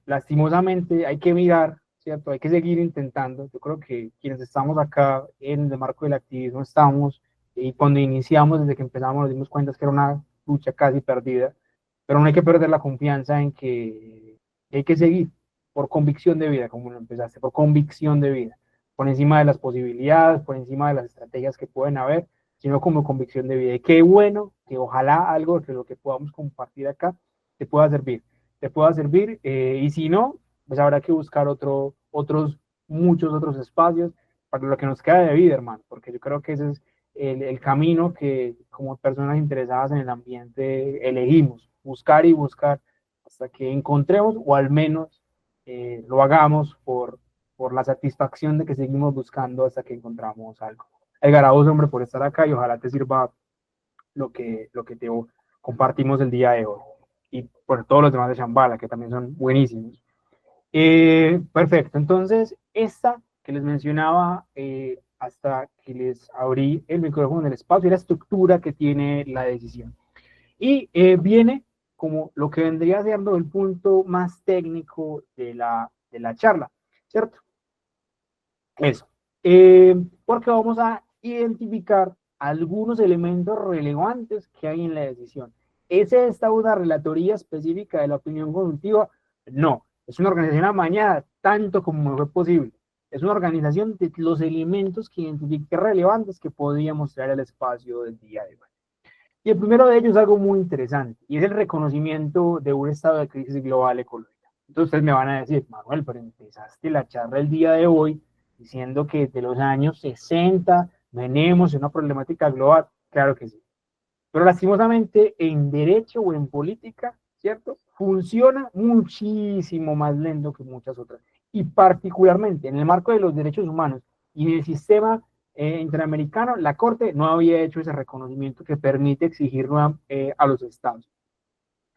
Lastimosamente hay que mirar, ¿cierto? Hay que seguir intentando. Yo creo que quienes estamos acá en el marco del activismo estamos, y cuando iniciamos, desde que empezamos, nos dimos cuenta que era una lucha casi perdida, pero no hay que perder la confianza en que hay que seguir por convicción de vida, como lo empezaste, por convicción de vida, por encima de las posibilidades, por encima de las estrategias que pueden haber, sino como convicción de vida. Y qué bueno que ojalá algo de lo que podamos compartir acá te pueda servir, y si no, pues habrá que buscar muchos otros espacios para lo que nos queda de vida, hermano, porque yo creo que ese es el camino que como personas interesadas en el ambiente elegimos, buscar y buscar hasta que encontremos, o al menos lo hagamos por la satisfacción de que seguimos buscando hasta que encontramos algo. Edgar, a vos, hombre, por estar acá, y ojalá te sirva lo que te compartimos el día de hoy. Y por todos los demás de Shambhala, que también son buenísimos. Perfecto, entonces esta que les mencionaba, hasta que les abrí el micrófono en el espacio, y la estructura que tiene la decisión. Y viene como lo que vendría siendo el punto más técnico de la charla, ¿cierto? Eso. Porque vamos a identificar algunos elementos relevantes que hay en la decisión. ¿Es esta una relatoría específica de la opinión consultiva? No, es una organización amañada, tanto como fue posible. Es una organización de los elementos que identifique relevantes que podría mostrar el espacio del día de hoy. Y el primero de ellos es algo muy interesante, y es el reconocimiento de un estado de crisis global ecológica. Entonces ustedes me van a decir, Manuel, pero empezaste la charla el día de hoy diciendo que desde los años 60 venimos en una problemática global. Claro que sí. Pero lastimosamente en derecho o en política, ¿cierto? Funciona muchísimo más lento que muchas otras. Y particularmente en el marco de los derechos humanos y en el sistema interamericano, la Corte no había hecho ese reconocimiento que permite exigir a los estados.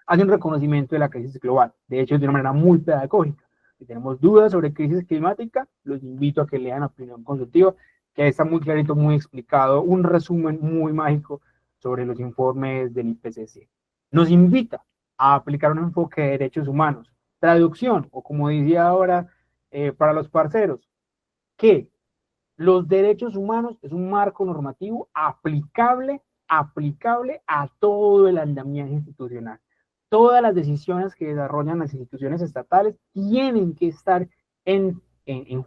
Hace un reconocimiento de la crisis global, de hecho de una manera muy pedagógica. Si tenemos dudas sobre crisis climática, los invito a que lean Opinión Consultiva, que ahí está muy clarito, muy explicado, un resumen muy mágico sobre los informes del IPCC. Nos invita a aplicar un enfoque de derechos humanos, Traducción, o como decía ahora para los parceros, que los derechos humanos es un marco normativo aplicable a todo el andamiaje institucional. Todas las decisiones que desarrollan las instituciones estatales tienen que estar en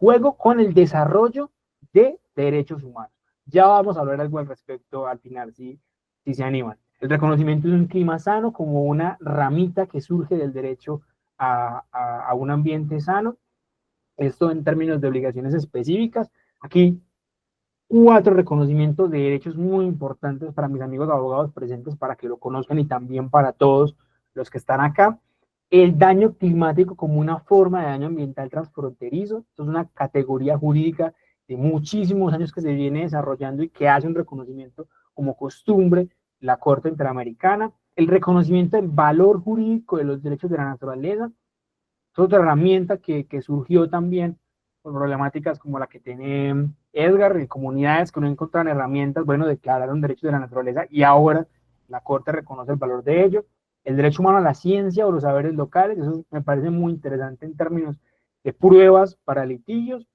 juego con el desarrollo de derechos humanos. Ya vamos a hablar algo al respecto al final, si se animan. El reconocimiento de un clima sano como una ramita que surge del derecho a un ambiente sano. Esto en términos de obligaciones específicas. Aquí 4 reconocimientos de derechos muy importantes para mis amigos abogados presentes para que lo conozcan y también para todos los que están acá. El daño climático como una forma de daño ambiental transfronterizo. Esto es una categoría jurídica de muchísimos años que se viene desarrollando y que hace un reconocimiento como costumbre la Corte Interamericana. El reconocimiento del valor jurídico de los derechos de la naturaleza. Es otra herramienta que surgió también por problemáticas como la que tiene Edgar, en comunidades que no encontraron herramientas, bueno, declararon derechos de la naturaleza y ahora la Corte reconoce el valor de ello. El derecho humano a la ciencia o los saberes locales, eso me parece muy interesante en términos de pruebas para litigios.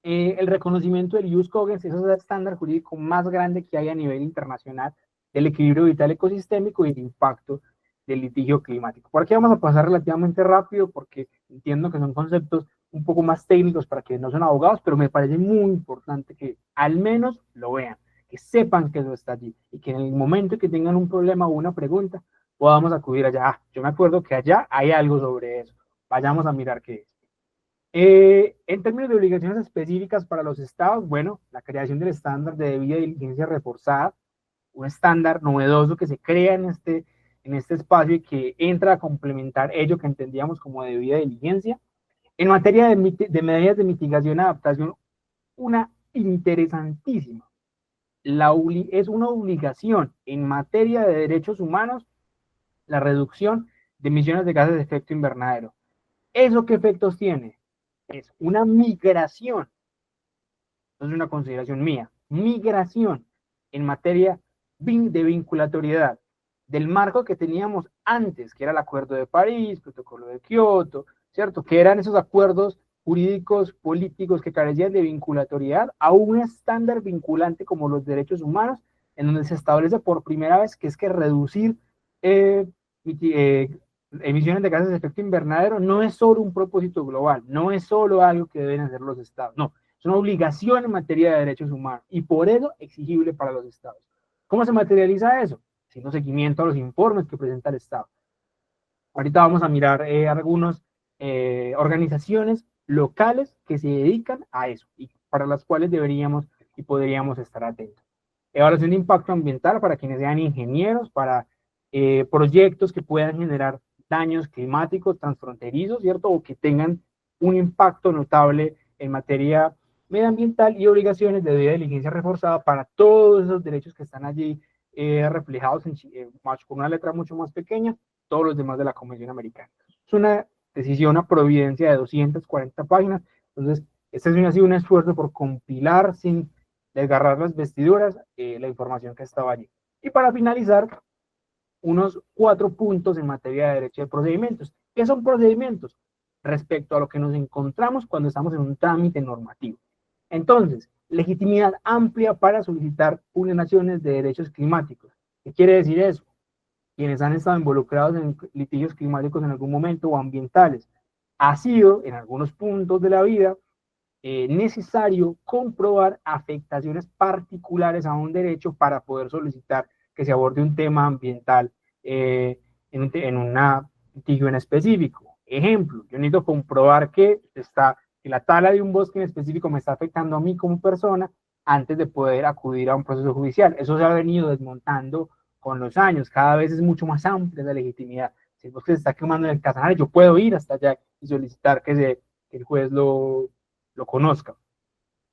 El reconocimiento del ius cogens, eso es el estándar jurídico más grande que hay a nivel internacional del equilibrio vital ecosistémico y el impacto del litigio climático. Por aquí vamos a pasar relativamente rápido porque entiendo que son conceptos un poco más técnicos para quienes no son abogados, pero me parece muy importante que al menos lo vean, que sepan que eso está allí y que en el momento que tengan un problema o una pregunta podamos acudir allá. Ah, yo me acuerdo que allá hay algo sobre eso, vayamos a mirar qué es. En términos de obligaciones específicas para los estados, bueno, la creación del estándar de debida diligencia reforzada, un estándar novedoso que se crea en este espacio y que entra a complementar ello que entendíamos como debida diligencia. En materia de medidas de mitigación y adaptación, una interesantísima. Es una obligación en materia de derechos humanos la reducción de emisiones de gases de efecto invernadero. ¿Eso qué efectos tiene? Es una migración, no es una consideración mía, migración en materia de vinculatoriedad del marco que teníamos antes, que era el Acuerdo de París, Protocolo de Kioto, ¿cierto? Que eran esos acuerdos jurídicos, políticos que carecían de vinculatoriedad a un estándar vinculante como los derechos humanos, en donde se establece por primera vez que es que reducir emisiones de gases de efecto invernadero no es solo un propósito global, no es solo algo que deben hacer los estados, no, es una obligación en materia de derechos humanos y por eso exigible para los estados. ¿Cómo se materializa eso? Haciendo seguimiento a los informes que presenta el Estado. Ahorita vamos a mirar algunas organizaciones locales que se dedican a eso y para las cuales deberíamos y podríamos estar atentos. Evaluación de impacto ambiental para quienes sean ingenieros, para proyectos que puedan generar daños climáticos transfronterizos, ¿cierto? O que tengan un impacto notable en materia medioambiental y obligaciones de debida diligencia reforzada para todos esos derechos que están allí reflejados con una letra mucho más pequeña, todos los demás de la Convención Americana. Es una decisión a providencia de 240 páginas, entonces este ha sido un esfuerzo por compilar sin desgarrar las vestiduras la información que estaba allí. Y para finalizar, unos 4 puntos en materia de derecho de procedimientos. ¿Qué son procedimientos? Respecto a lo que nos encontramos cuando estamos en un trámite normativo. Entonces, legitimidad amplia para solicitar vulneraciones de derechos climáticos. ¿Qué quiere decir eso? Quienes han estado involucrados en litigios climáticos en algún momento o ambientales. Ha sido, en algunos puntos de la vida, necesario comprobar afectaciones particulares a un derecho para poder solicitar que se aborde un tema ambiental en un litigio en específico. Ejemplo, yo necesito comprobar que la tala de un bosque en específico me está afectando a mí como persona antes de poder acudir a un proceso judicial. Eso se ha venido desmontando con los años, cada vez es mucho más amplia la legitimidad. Si el bosque se está quemando en el Casanare, yo puedo ir hasta allá y solicitar que el juez lo conozca.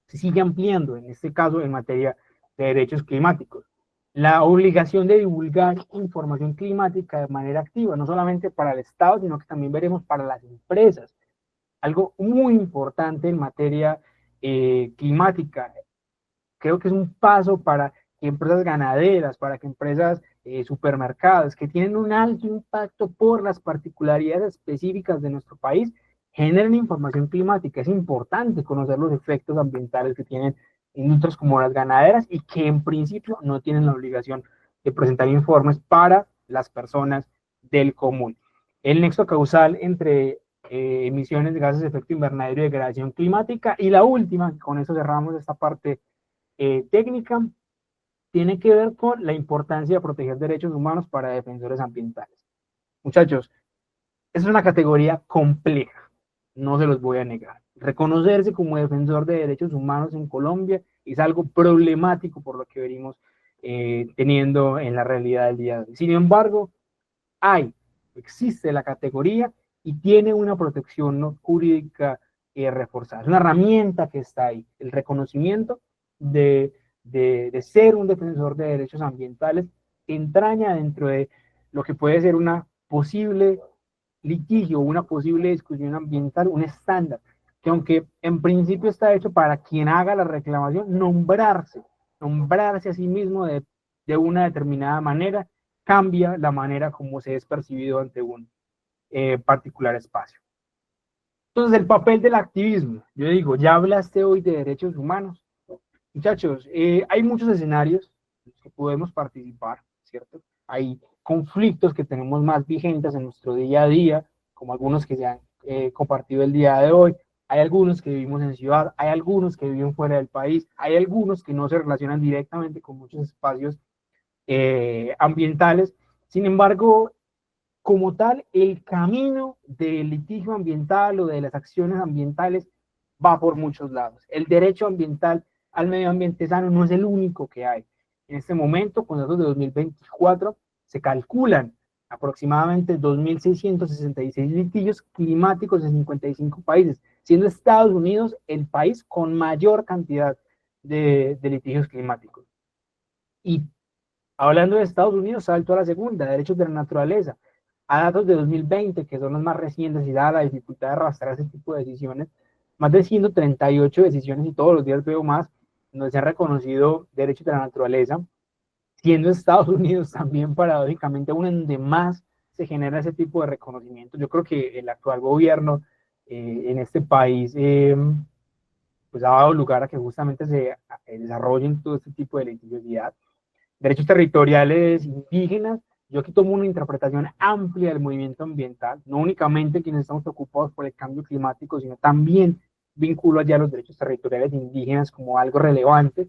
Se sigue ampliando, en este caso, en materia de derechos climáticos. La obligación de divulgar información climática de manera activa, no solamente para el Estado, sino que también veremos para las empresas. Algo muy importante en materia climática. Creo que es un paso para que empresas ganaderas, para que empresas supermercados, que tienen un alto impacto por las particularidades específicas de nuestro país, generan información climática. Es importante conocer los efectos ambientales que tienen industrias como las ganaderas y que en principio no tienen la obligación de presentar informes para las personas del común. El nexo causal entre emisiones de gases de efecto invernadero y degradación climática. Y la última, con eso cerramos esta parte técnica, tiene que ver con la importancia de proteger derechos humanos para defensores ambientales. Muchachos, es una categoría compleja, no se los voy a negar. Reconocerse como defensor de derechos humanos en Colombia es algo problemático por lo que venimos teniendo en la realidad del día de hoy. Sin embargo, existe la categoría y tiene una protección ¿no? jurídica reforzada. Es una herramienta que está ahí, el reconocimiento de ser un defensor de derechos ambientales entraña dentro de lo que puede ser una posible litigio, una posible discusión ambiental, un estándar, que aunque en principio está hecho para quien haga la reclamación, nombrarse a sí mismo de una determinada manera, cambia la manera como se es percibido ante un particular espacio. Entonces, el papel del activismo. Yo digo, ya hablaste hoy de derechos humanos. Muchachos, hay muchos escenarios en los que podemos participar, ¿cierto? Hay conflictos que tenemos más vigentes en nuestro día a día, como algunos que se han compartido el día de hoy. Hay algunos que vivimos en ciudad, hay algunos que viven fuera del país, hay algunos que no se relacionan directamente con muchos espacios ambientales. Sin embargo, como tal, el camino del litigio ambiental o de las acciones ambientales va por muchos lados. El derecho ambiental al medio ambiente sano no es el único que hay. En este momento, con datos de 2024, se calculan aproximadamente 2.666 litigios climáticos en 55 países, siendo Estados Unidos el país con mayor cantidad de litigios climáticos. Y hablando de Estados Unidos, salto a la segunda, derechos de la naturaleza. A datos de 2020, que son los más recientes y dada la dificultad de arrastrar ese tipo de decisiones, más de 138 decisiones y todos los días veo más, donde se ha reconocido derechos de la naturaleza, siendo Estados Unidos también paradójicamente uno en donde más se genera ese tipo de reconocimiento. Yo creo que el actual gobierno en este país pues ha dado lugar a que justamente se desarrollen todo este tipo de litigiosidad. Derechos territoriales indígenas, yo aquí tomo una interpretación amplia del movimiento ambiental, no únicamente quienes estamos preocupados por el cambio climático, sino también vinculo allá los derechos territoriales indígenas como algo relevante,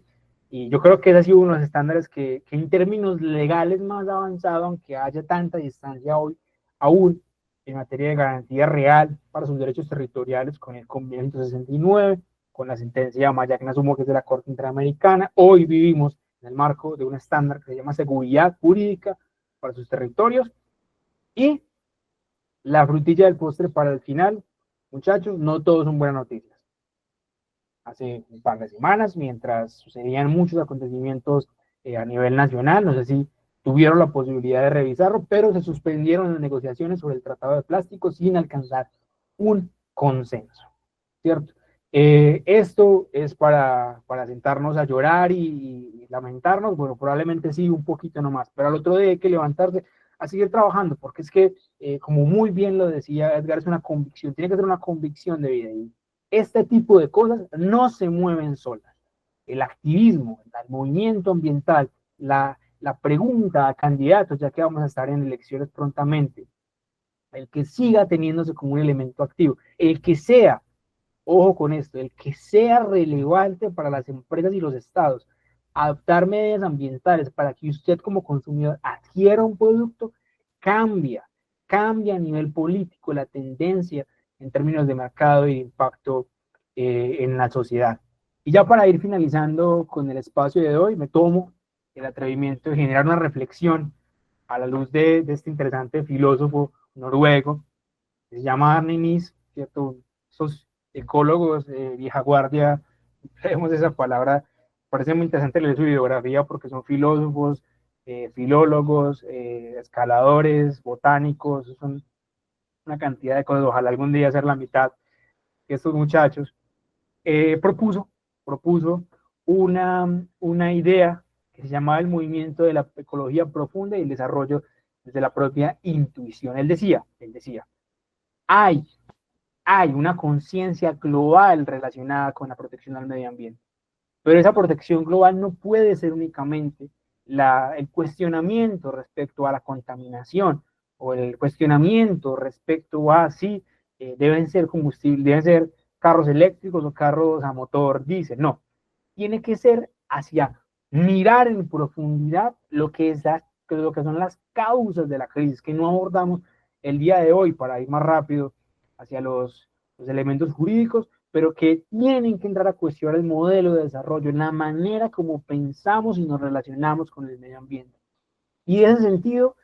y yo creo que ese ha sido uno de los estándares que en términos legales más avanzado, aunque haya tanta distancia hoy, aún en materia de garantía real para sus derechos territoriales con el Convenio 169, con la sentencia Magna Sumo, que es de la Corte Interamericana. Hoy vivimos en el marco de un estándar que se llama seguridad jurídica para sus territorios. Y la frutilla del postre para el final, muchachos, no todos son buenas noticias. Hace un par de semanas, mientras sucedían muchos acontecimientos a nivel nacional, no sé si tuvieron la posibilidad de revisarlo, pero se suspendieron las negociaciones sobre el Tratado de Plástico sin alcanzar un consenso, ¿cierto? Esto es para sentarnos a llorar y lamentarnos, bueno, probablemente sí, un poquito nomás, pero al otro día hay que levantarse a seguir trabajando, porque es que, como muy bien lo decía Edgar, es una convicción, tiene que ser una convicción de vida, y este tipo de cosas no se mueven solas. El activismo, el movimiento ambiental, la pregunta a candidatos, ya que vamos a estar en elecciones prontamente, el que siga teniéndose como un elemento activo, el que sea, ojo con esto, el que sea relevante para las empresas y los estados, adoptar medidas ambientales para que usted como consumidor adquiera un producto, cambia a nivel político la tendencia en términos de mercado y de impacto en la sociedad. Y ya para ir finalizando con el espacio de hoy, me tomo el atrevimiento de generar una reflexión a la luz de este interesante filósofo noruego, que se llama Arne Nies, ¿cierto? Esos ecólogos vieja guardia, vemos esa palabra, parece muy interesante leer su biografía porque son filósofos, filólogos, escaladores, botánicos, son una cantidad de cosas, ojalá algún día hacer la mitad que estos muchachos. Propuso una idea que se llamaba el movimiento de la ecología profunda y el desarrollo desde la propia intuición. Él decía, hay una conciencia global relacionada con la protección al medio ambiente, pero esa protección global no puede ser únicamente el cuestionamiento respecto a la contaminación o el cuestionamiento respecto a si deben ser combustibles, deben ser carros eléctricos o carros a motor diésel. No, tiene que ser hacia mirar en profundidad lo que son las causas de la crisis, que no abordamos el día de hoy para ir más rápido hacia los elementos jurídicos, pero que tienen que entrar a cuestionar el modelo de desarrollo, la manera como pensamos y nos relacionamos con el medio ambiente. Y en ese sentido,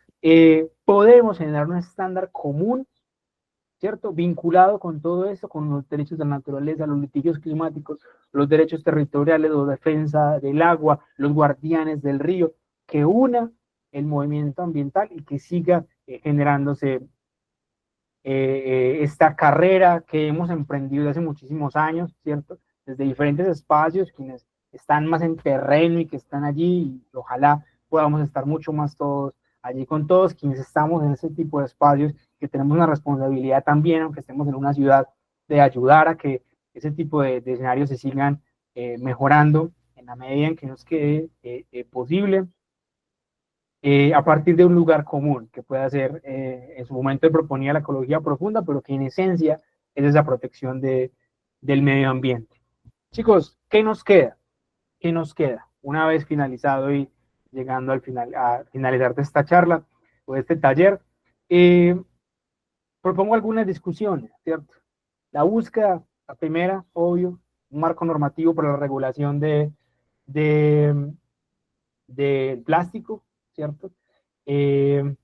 podemos generar un estándar común, ¿cierto? Vinculado con todo esto, con los derechos de la naturaleza, los litigios climáticos, los derechos territoriales, la defensa del agua, los guardianes del río, que una el movimiento ambiental y que siga generándose esta carrera que hemos emprendido hace muchísimos años, ¿cierto? Desde diferentes espacios, quienes están más en terreno y que están allí, y ojalá podamos estar mucho más todos allí con todos quienes estamos en ese tipo de espacios, que tenemos una responsabilidad también, aunque estemos en una ciudad, de ayudar a que ese tipo de escenarios se sigan mejorando en la medida en que nos quede posible. A partir de un lugar común que pueda ser, en su momento proponía la ecología profunda, pero que en esencia es esa protección del medio ambiente. Chicos, ¿qué nos queda? ¿Qué nos queda? Una vez finalizado y llegando a finalizar de esta charla o de este taller, propongo algunas discusiones, ¿cierto? La búsqueda, la primera, obvio, un marco normativo para la regulación del plástico, ¿cierto? Seguir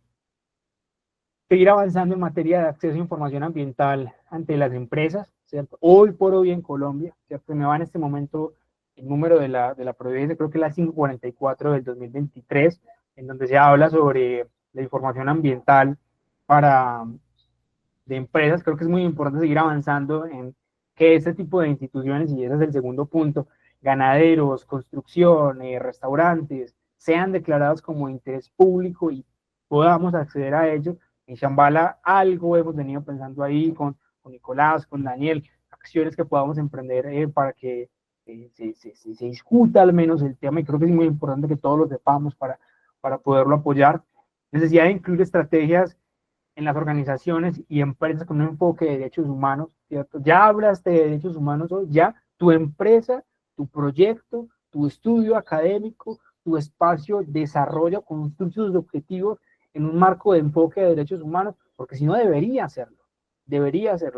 avanzando en materia de acceso a información ambiental ante las empresas, ¿cierto? Hoy por hoy en Colombia, ¿cierto? Me va en este momento el número de la providencia, creo que es la 544 del 2023, en donde se habla sobre la información ambiental de empresas. Creo que es muy importante seguir avanzando en que este tipo de instituciones, y ese es el segundo punto, ganaderos, construcción, restaurantes, sean declarados como interés público y podamos acceder a ellos. En Shambhala algo hemos venido pensando ahí con Nicolás, con Daniel, acciones que podamos emprender para que se discuta al menos el tema, y creo que es muy importante que todos lo sepamos para poderlo apoyar. Necesidad de incluir estrategias en las organizaciones y empresas con un enfoque de derechos humanos, ¿cierto? Ya hablaste de derechos humanos hoy, ya tu empresa, tu proyecto, tu estudio académico, tu espacio desarrolla, construye sus objetivos en un marco de enfoque de derechos humanos, porque si no debería hacerlo.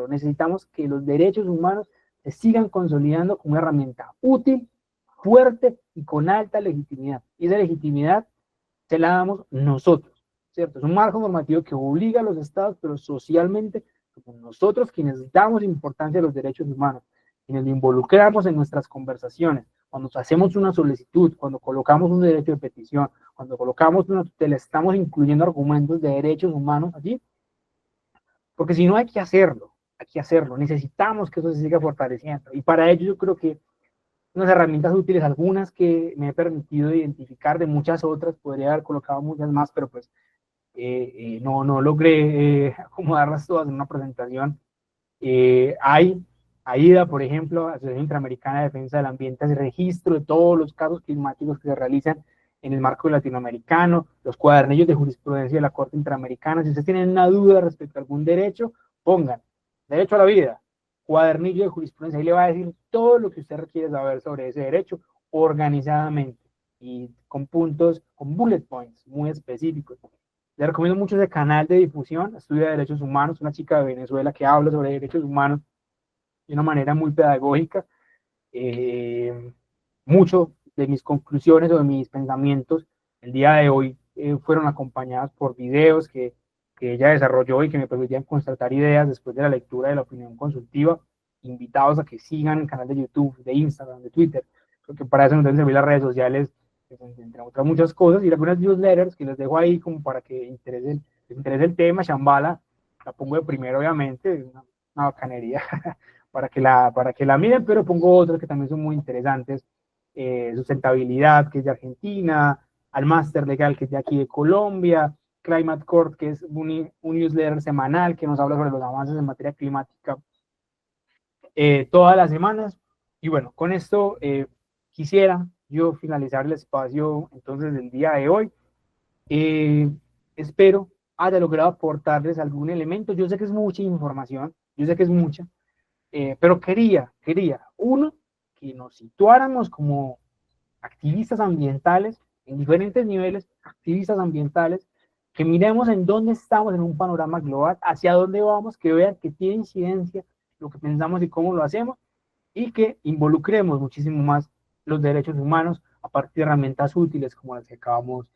Necesitamos que los derechos humanos se sigan consolidando como una herramienta útil, fuerte y con alta legitimidad. Y esa legitimidad se la damos nosotros, ¿cierto? Es un marco normativo que obliga a los estados, pero socialmente somos nosotros quienes damos importancia a los derechos humanos, quienes lo involucramos en nuestras conversaciones, cuando hacemos una solicitud, cuando colocamos un derecho de petición, cuando colocamos una tutela, estamos incluyendo argumentos de derechos humanos allí, porque si no hay que hacerlo, necesitamos que eso se siga fortaleciendo, y para ello yo creo que unas herramientas útiles, algunas que me he permitido identificar, de muchas otras, podría haber colocado muchas más, pero pues no logré acomodarlas todas en una presentación. Hay AIDA, por ejemplo, Asociación Interamericana de Defensa del Ambiente, hace registro de todos los casos climáticos que se realizan en el marco latinoamericano, los cuadernillos de jurisprudencia de la Corte Interamericana. Si ustedes tienen una duda respecto a algún derecho, pongan derecho a la vida, cuadernillo de jurisprudencia, ahí le va a decir todo lo que usted requiere saber sobre ese derecho organizadamente y con puntos, con bullet points muy específicos. Le recomiendo mucho ese canal de difusión, Estudia de Derechos Humanos, una chica de Venezuela que habla sobre derechos humanos de una manera muy pedagógica. Mucho de mis conclusiones o de mis pensamientos el día de hoy fueron acompañadas por videos que ella desarrolló y que me permitían constatar ideas después de la lectura de la opinión consultiva. Invitados a que sigan el canal de YouTube, de Instagram, de Twitter, porque para eso nos deben servir las redes sociales, entre otras muchas cosas, y algunas newsletters que les dejo ahí como para que les interese el tema. Shambhala la pongo de primero, obviamente, una bacanería para que la miren, pero pongo otras que también son muy interesantes Sustentabilidad, que es de Argentina, al Máster Legal, que es de aquí de Colombia, Climate Court, que es un newsletter semanal que nos habla sobre los avances en materia climática todas las semanas. Y bueno, con esto quisiera yo finalizar el espacio entonces del día de hoy. Espero haya logrado aportarles algún elemento. Yo sé que es mucha información, yo sé que es mucha, pero quería, uno, que nos situáramos como activistas ambientales en diferentes niveles, activistas ambientales, que miremos en dónde estamos en un panorama global, hacia dónde vamos, que vean que tiene incidencia lo que pensamos y cómo lo hacemos, y que involucremos muchísimo más los derechos humanos a partir de herramientas útiles como las que acabamos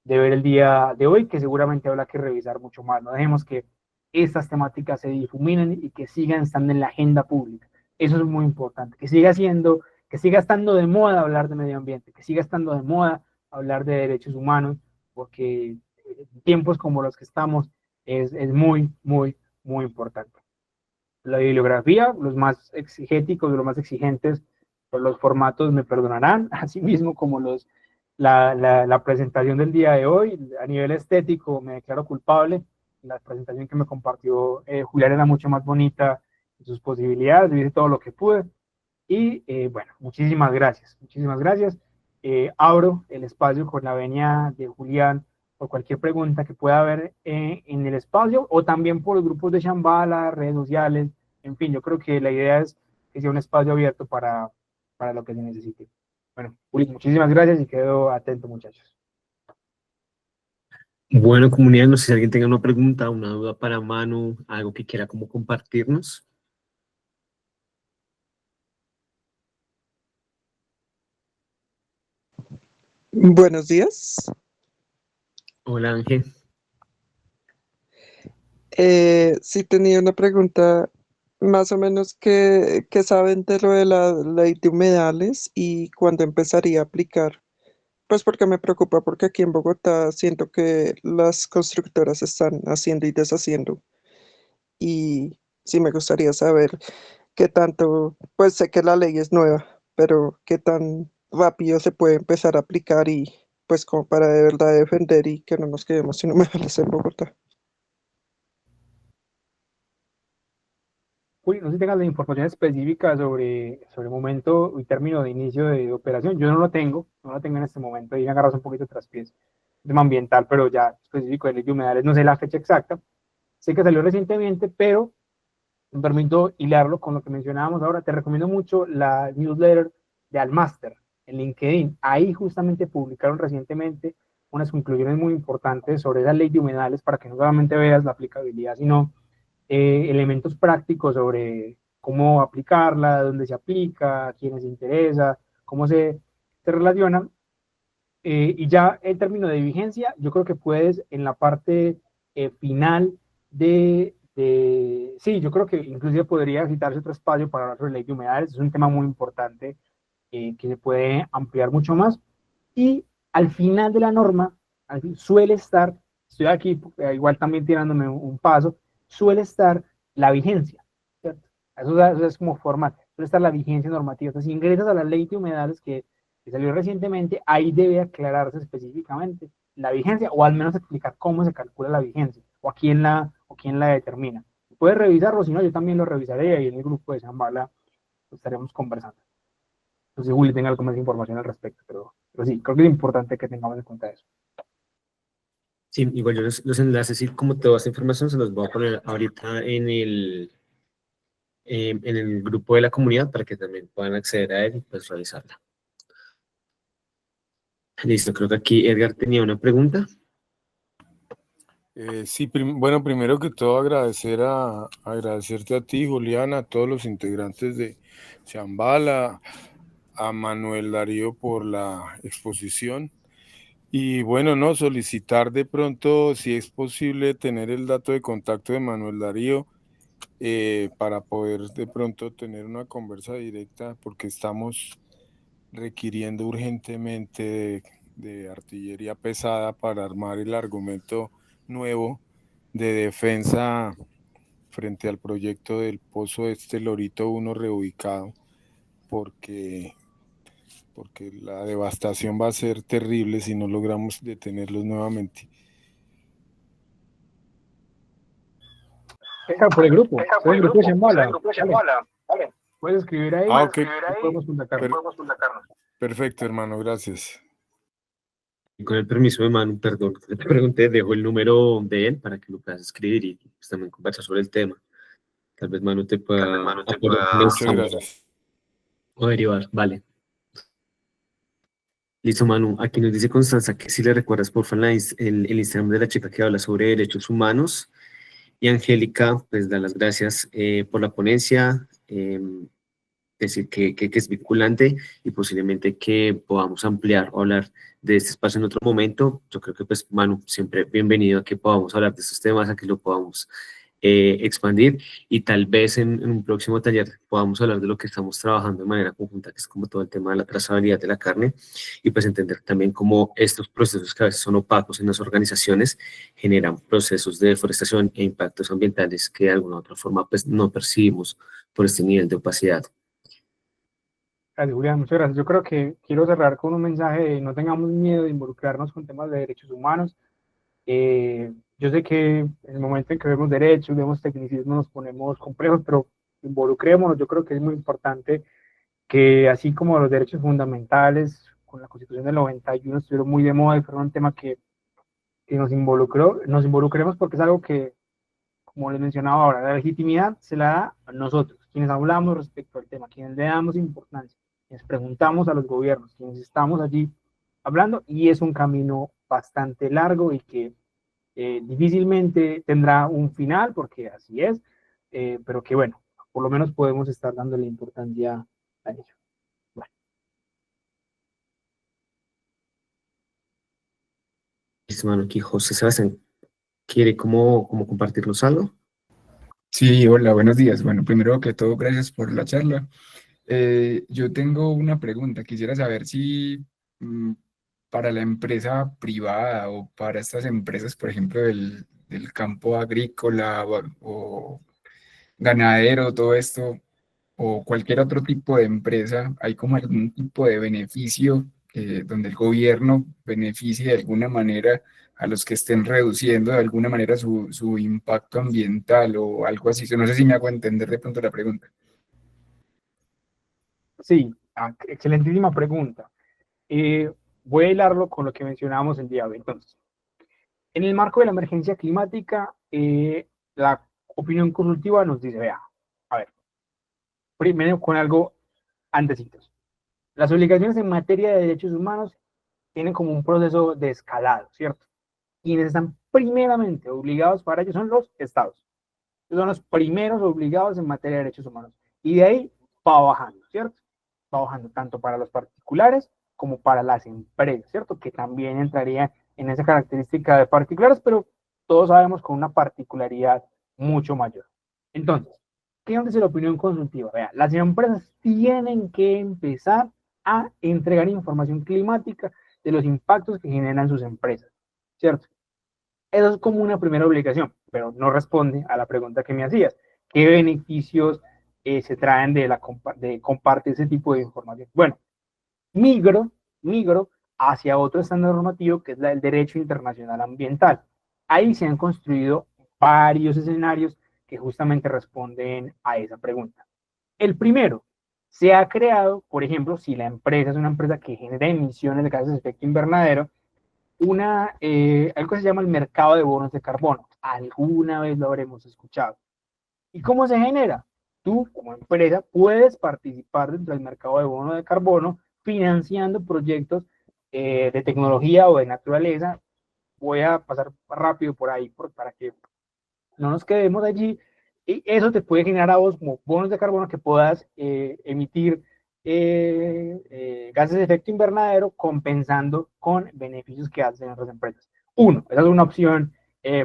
de ver el día de hoy, que seguramente habrá que revisar mucho más. No dejemos que estas temáticas se difuminen y que sigan estando en la agenda pública. Eso es muy importante, que siga siendo, que siga estando de moda hablar de medio ambiente, que siga estando de moda hablar de derechos humanos, porque en tiempos como los que estamos es muy, muy, muy importante. La bibliografía, los más exigéticos, los más exigentes, pues los formatos me perdonarán, así mismo como la presentación del día de hoy. A nivel estético me declaro culpable. La presentación que me compartió Julián era mucho más bonita en sus posibilidades, hice todo lo que pude. Y bueno, muchísimas gracias, muchísimas gracias. Abro el espacio con la venia de Julián por cualquier pregunta que pueda haber en el espacio o también por los grupos de Shambhala, redes sociales, en fin, yo creo que la idea es que sea un espacio abierto para lo que se necesite. Bueno, Juli, muchísimas gracias y quedo atento, muchachos. Bueno, comunidad, no sé si alguien tenga una pregunta, una duda para Manu, algo que quiera como compartirnos. Buenos días. Hola, Ángel. Sí tenía una pregunta más o menos que saben de lo de la ley de humedales y cuándo empezaría a aplicar. Pues porque me preocupa porque aquí en Bogotá siento que las constructoras están haciendo y deshaciendo y sí me gustaría saber qué tanto, pues sé que la ley es nueva, pero qué tan rápido se puede empezar a aplicar y pues como para de verdad defender y que no nos quedemos sin humedales en Bogotá. Juli, no sé si tengas la información específica sobre el momento y término de inicio de operación. Yo no lo tengo, no lo tengo en este momento y me agarras un poquito tras pies. Tema ambiental, pero ya específico de ley de humedales, no sé la fecha exacta. Sé que salió recientemente, pero me permito hilarlo con lo que mencionábamos ahora. Te recomiendo mucho la newsletter de Almaster en LinkedIn. Ahí justamente publicaron recientemente unas conclusiones muy importantes sobre esa ley de humedales para que no solamente veas la aplicabilidad, sino elementos prácticos sobre cómo aplicarla, dónde se aplica, a quiénes interesa, cómo se relaciona. Y ya en términos de vigencia, yo creo que puedes en la parte final sí, yo creo que inclusive podría citarse otro espacio para hablar sobre ley de humedales, es un tema muy importante que se puede ampliar mucho más. Y al final de la norma suele estar, estoy aquí igual también tirándome un paso, suele estar la vigencia, ¿cierto? Eso es como formal, suele estar la vigencia normativa. Entonces, si ingresas a la ley de humedales que salió recientemente, ahí debe aclararse específicamente la vigencia o al menos explicar cómo se calcula la vigencia o quién la determina. Puedes revisarlo, si no, yo también lo revisaré y ahí en el grupo de Zambala estaremos conversando. No sé si Juli tenga algo más de información al respecto, pero sí, creo que es importante que tengamos en cuenta eso. Sí, igual yo los enlaces y como toda esta información se los voy a poner ahorita en el grupo de la comunidad para que también puedan acceder a él y pues revisarla. Listo, creo que aquí Edgar tenía una pregunta. Sí, bueno, primero que todo agradecerte a ti, Juliana, a todos los integrantes de Shambhala, a Manuel Darío por la exposición. Y bueno, no, solicitar de pronto si es posible tener el dato de contacto de Manuel Darío para poder de pronto tener una conversa directa porque estamos requiriendo urgentemente de artillería pesada para armar el argumento nuevo de defensa frente al proyecto del Pozo Lorito 1 reubicado, porque porque la devastación va a ser terrible si no logramos detenerlos nuevamente. Venga, por el grupo. Soy el grupo de Shambhala. Vale. Puedes escribir ahí. Ok. Y podemos contactarnos. Perfecto, hermano, gracias. Y con el permiso de Manu, perdón, que te pregunté, dejo el número de él para que lo puedas escribir y pues, también conversar sobre el tema. Tal vez Manu te pueda apoyar con Muchas eso gracias. o derivar, vale. Listo, Manu. Aquí nos dice Constanza que si le recuerdas, por favor, el Instagram de la chica que habla sobre derechos humanos. Y Angélica, pues da las gracias por la ponencia, decir que es vinculante y posiblemente que podamos ampliar o hablar de este espacio en otro momento. Yo creo que, pues, Manu, siempre bienvenido a que podamos hablar de estos temas, a que lo podamos expandir y tal vez en un próximo taller podamos hablar de lo que estamos trabajando de manera conjunta, que es como todo el tema de la trazabilidad de la carne y pues entender también cómo estos procesos que a veces son opacos en las organizaciones generan procesos de deforestación e impactos ambientales que de alguna u otra forma pues no percibimos por este nivel de opacidad. Gracias, Julián, muchas gracias. Yo creo que quiero cerrar con un mensaje de no tengamos miedo de involucrarnos con temas de derechos humanos. Yo sé que en el momento en que vemos derechos, vemos tecnicismo, nos ponemos complejos, pero involucrémonos. Yo creo que es muy importante que así como los derechos fundamentales con la Constitución del 91 estuvieron muy de moda y fueron un tema que nos involucró, nos involucremos porque es algo que, como les mencionaba ahora, la legitimidad se la da a nosotros, quienes hablamos respecto al tema, quienes le damos importancia, quienes preguntamos a los gobiernos, quienes estamos allí hablando, y es un camino bastante largo y que difícilmente tendrá un final, porque así es, pero que bueno, por lo menos podemos estar dándole importancia a ello. Bueno. Listo, Manu, aquí José Sebastián quiere como compartirnos algo. Sí, hola, buenos días. Bueno, primero que todo, gracias por la charla. Yo tengo una pregunta. Quisiera saber si para la empresa privada o para estas empresas, por ejemplo, del campo agrícola o ganadero, todo esto, o cualquier otro tipo de empresa, hay como algún tipo de beneficio donde el gobierno beneficie de alguna manera a los que estén reduciendo de alguna manera su impacto ambiental o algo así. No sé si me hago entender de pronto la pregunta. Sí, excelentísima pregunta. Voy a hilarlo con lo que mencionábamos el día de hoy. Entonces, en el marco de la emergencia climática, la opinión consultiva nos dice, vea, a ver, primero con algo antecitos. Las obligaciones en materia de derechos humanos tienen como un proceso de escalado, ¿cierto? Quienes están primeramente obligados para ello son los estados. Ellos son los primeros obligados en materia de derechos humanos. Y de ahí va bajando, ¿cierto? Va bajando tanto para los particulares como para las empresas, ¿cierto? Que también entraría en esa característica de particulares, pero todos sabemos con una particularidad mucho mayor. Entonces, ¿qué es la opinión consultiva? Vea, las empresas tienen que empezar a entregar información climática de los impactos que generan sus empresas, ¿cierto? Eso es como una primera obligación, pero no responde a la pregunta que me hacías. ¿Qué beneficios se traen de compartir ese tipo de información? Bueno, migro hacia otro estándar normativo que es el derecho internacional ambiental. Ahí se han construido varios escenarios que justamente responden a esa pregunta. El primero, se ha creado, por ejemplo, si la empresa es una empresa que genera emisiones de gases de efecto invernadero, algo que se llama el mercado de bonos de carbono. Alguna vez lo habremos escuchado. ¿Y cómo se genera? Tú, como empresa, puedes participar dentro del mercado de bonos de carbono financiando proyectos de tecnología o de naturaleza. Voy a pasar rápido por ahí para que no nos quedemos allí. Y eso te puede generar a vos como bonos de carbono que puedas emitir gases de efecto invernadero compensando con beneficios que hacen otras empresas. Esa es una opción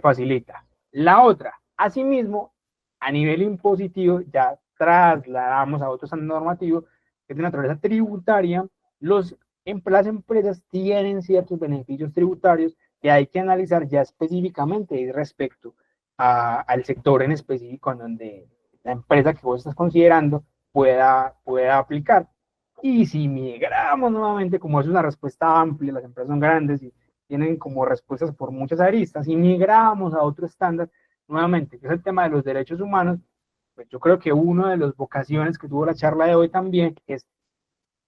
facilita. La otra, asimismo, a nivel impositivo, ya trasladamos a otro estándar normativo que es de naturaleza tributaria, las empresas tienen ciertos beneficios tributarios que hay que analizar ya específicamente respecto al sector en específico en donde la empresa que vos estás considerando pueda aplicar. Y si migramos nuevamente, como es una respuesta amplia, las empresas son grandes y tienen como respuestas por muchas aristas, y migramos a otro estándar, nuevamente, que es el tema de los derechos humanos, pues yo creo que una de las vocaciones que tuvo la charla de hoy también es,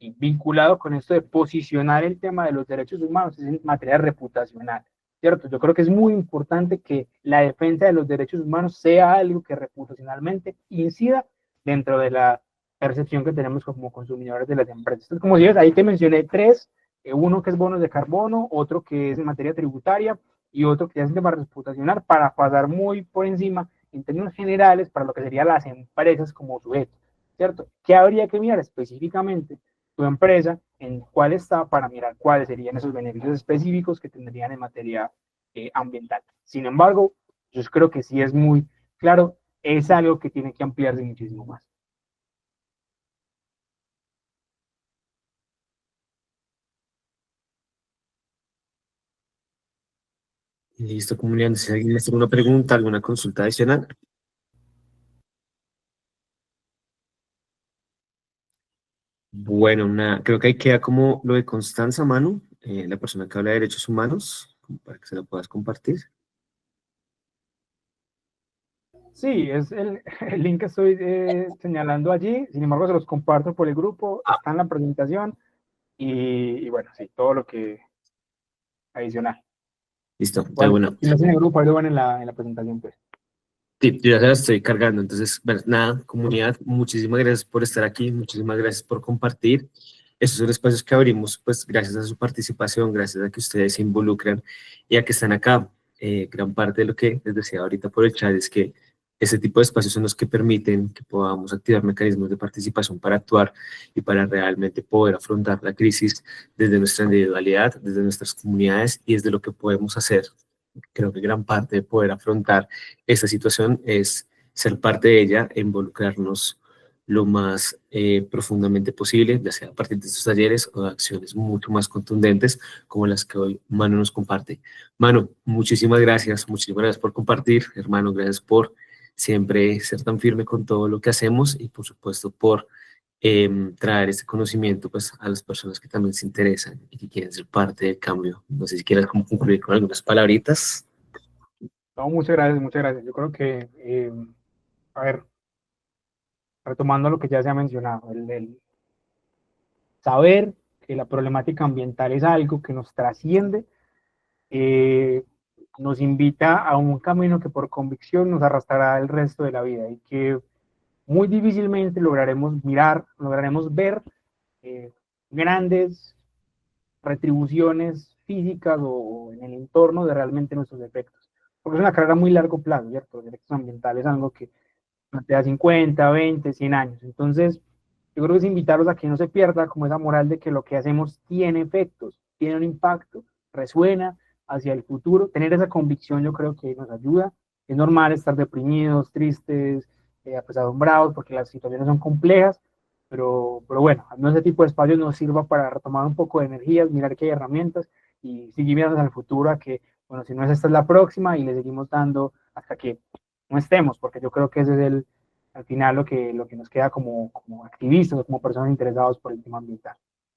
y vinculado con esto de posicionar el tema de los derechos humanos, es en materia reputacional, ¿cierto? Yo creo que es muy importante que la defensa de los derechos humanos sea algo que reputacionalmente incida dentro de la percepción que tenemos como consumidores de las empresas. Entonces, como dices, ahí te mencioné tres, uno que es bonos de carbono, otro que es en materia tributaria y otro que es en tema reputacional, para pasar muy por encima en términos generales para lo que serían las empresas como sujetos, ¿cierto? ¿Qué habría que mirar específicamente tu empresa, en cuál está, para mirar cuáles serían esos beneficios específicos que tendrían en materia ambiental? Sin embargo, yo creo que sí es muy claro, es algo que tiene que ampliarse muchísimo más. Listo, comunidad. Si alguien les tiene una pregunta, alguna consulta adicional. Bueno, creo que ahí queda como lo de Constanza, Manu, la persona que habla de derechos humanos, como para que se lo puedas compartir. Sí, es el link que estoy señalando allí, sin embargo se los comparto por el grupo, está en la presentación y bueno, sí, todo lo que adicional. Listo, entonces, Bueno, bueno, si lo hacen en el grupo, ahí lo van en la presentación, pues. sí, yo ya se la estoy cargando. Entonces, bueno, nada, comunidad, muchísimas gracias por estar aquí, muchísimas gracias por compartir. Esos son espacios que abrimos, pues, gracias a su participación, gracias a que ustedes se involucran y a que están acá. Gran parte de lo que les decía ahorita por el chat es que ese tipo de espacios son los que permiten que podamos activar mecanismos de participación para actuar y para realmente poder afrontar la crisis desde nuestra individualidad, desde nuestras comunidades y desde lo que podemos hacer. Creo que gran parte de poder afrontar esta situación es ser parte de ella e involucrarnos lo más profundamente posible, ya sea a partir de estos talleres o de acciones mucho más contundentes como las que hoy Manu nos comparte. Manu, muchísimas gracias por compartir, hermano, gracias por siempre ser tan firme con todo lo que hacemos y por supuesto por traer este conocimiento pues, a las personas que también se interesan y que quieren ser parte del cambio. No sé si quieras como concluir con algunas palabritas. No, muchas gracias, muchas gracias. Yo creo que, a ver, retomando lo que ya se ha mencionado, el saber que la problemática ambiental es algo que nos trasciende, nos invita a un camino que por convicción nos arrastrará el resto de la vida y que muy difícilmente lograremos mirar, lograremos ver grandes retribuciones físicas o en el entorno de realmente nuestros efectos. Porque es una carrera muy largo plazo, ¿cierto? Los efectos ambientales es algo que plantea 50, 20, 100 años. Entonces, yo creo que es invitarlos a que no se pierda como esa moral de que lo que hacemos tiene efectos, tiene un impacto, resuena hacia el futuro. Tener esa convicción yo creo que nos ayuda. Es normal estar deprimidos, tristes, apesadumbrados, porque las situaciones son complejas, pero bueno, no ese tipo de espacios nos sirva para retomar un poco de energías, mirar que hay herramientas y seguir mirando al futuro a que, bueno, si no es esta es la próxima y le seguimos dando hasta que no estemos, porque yo creo que ese es al final lo que nos queda como activistas o como personas interesados por el tema ambiental.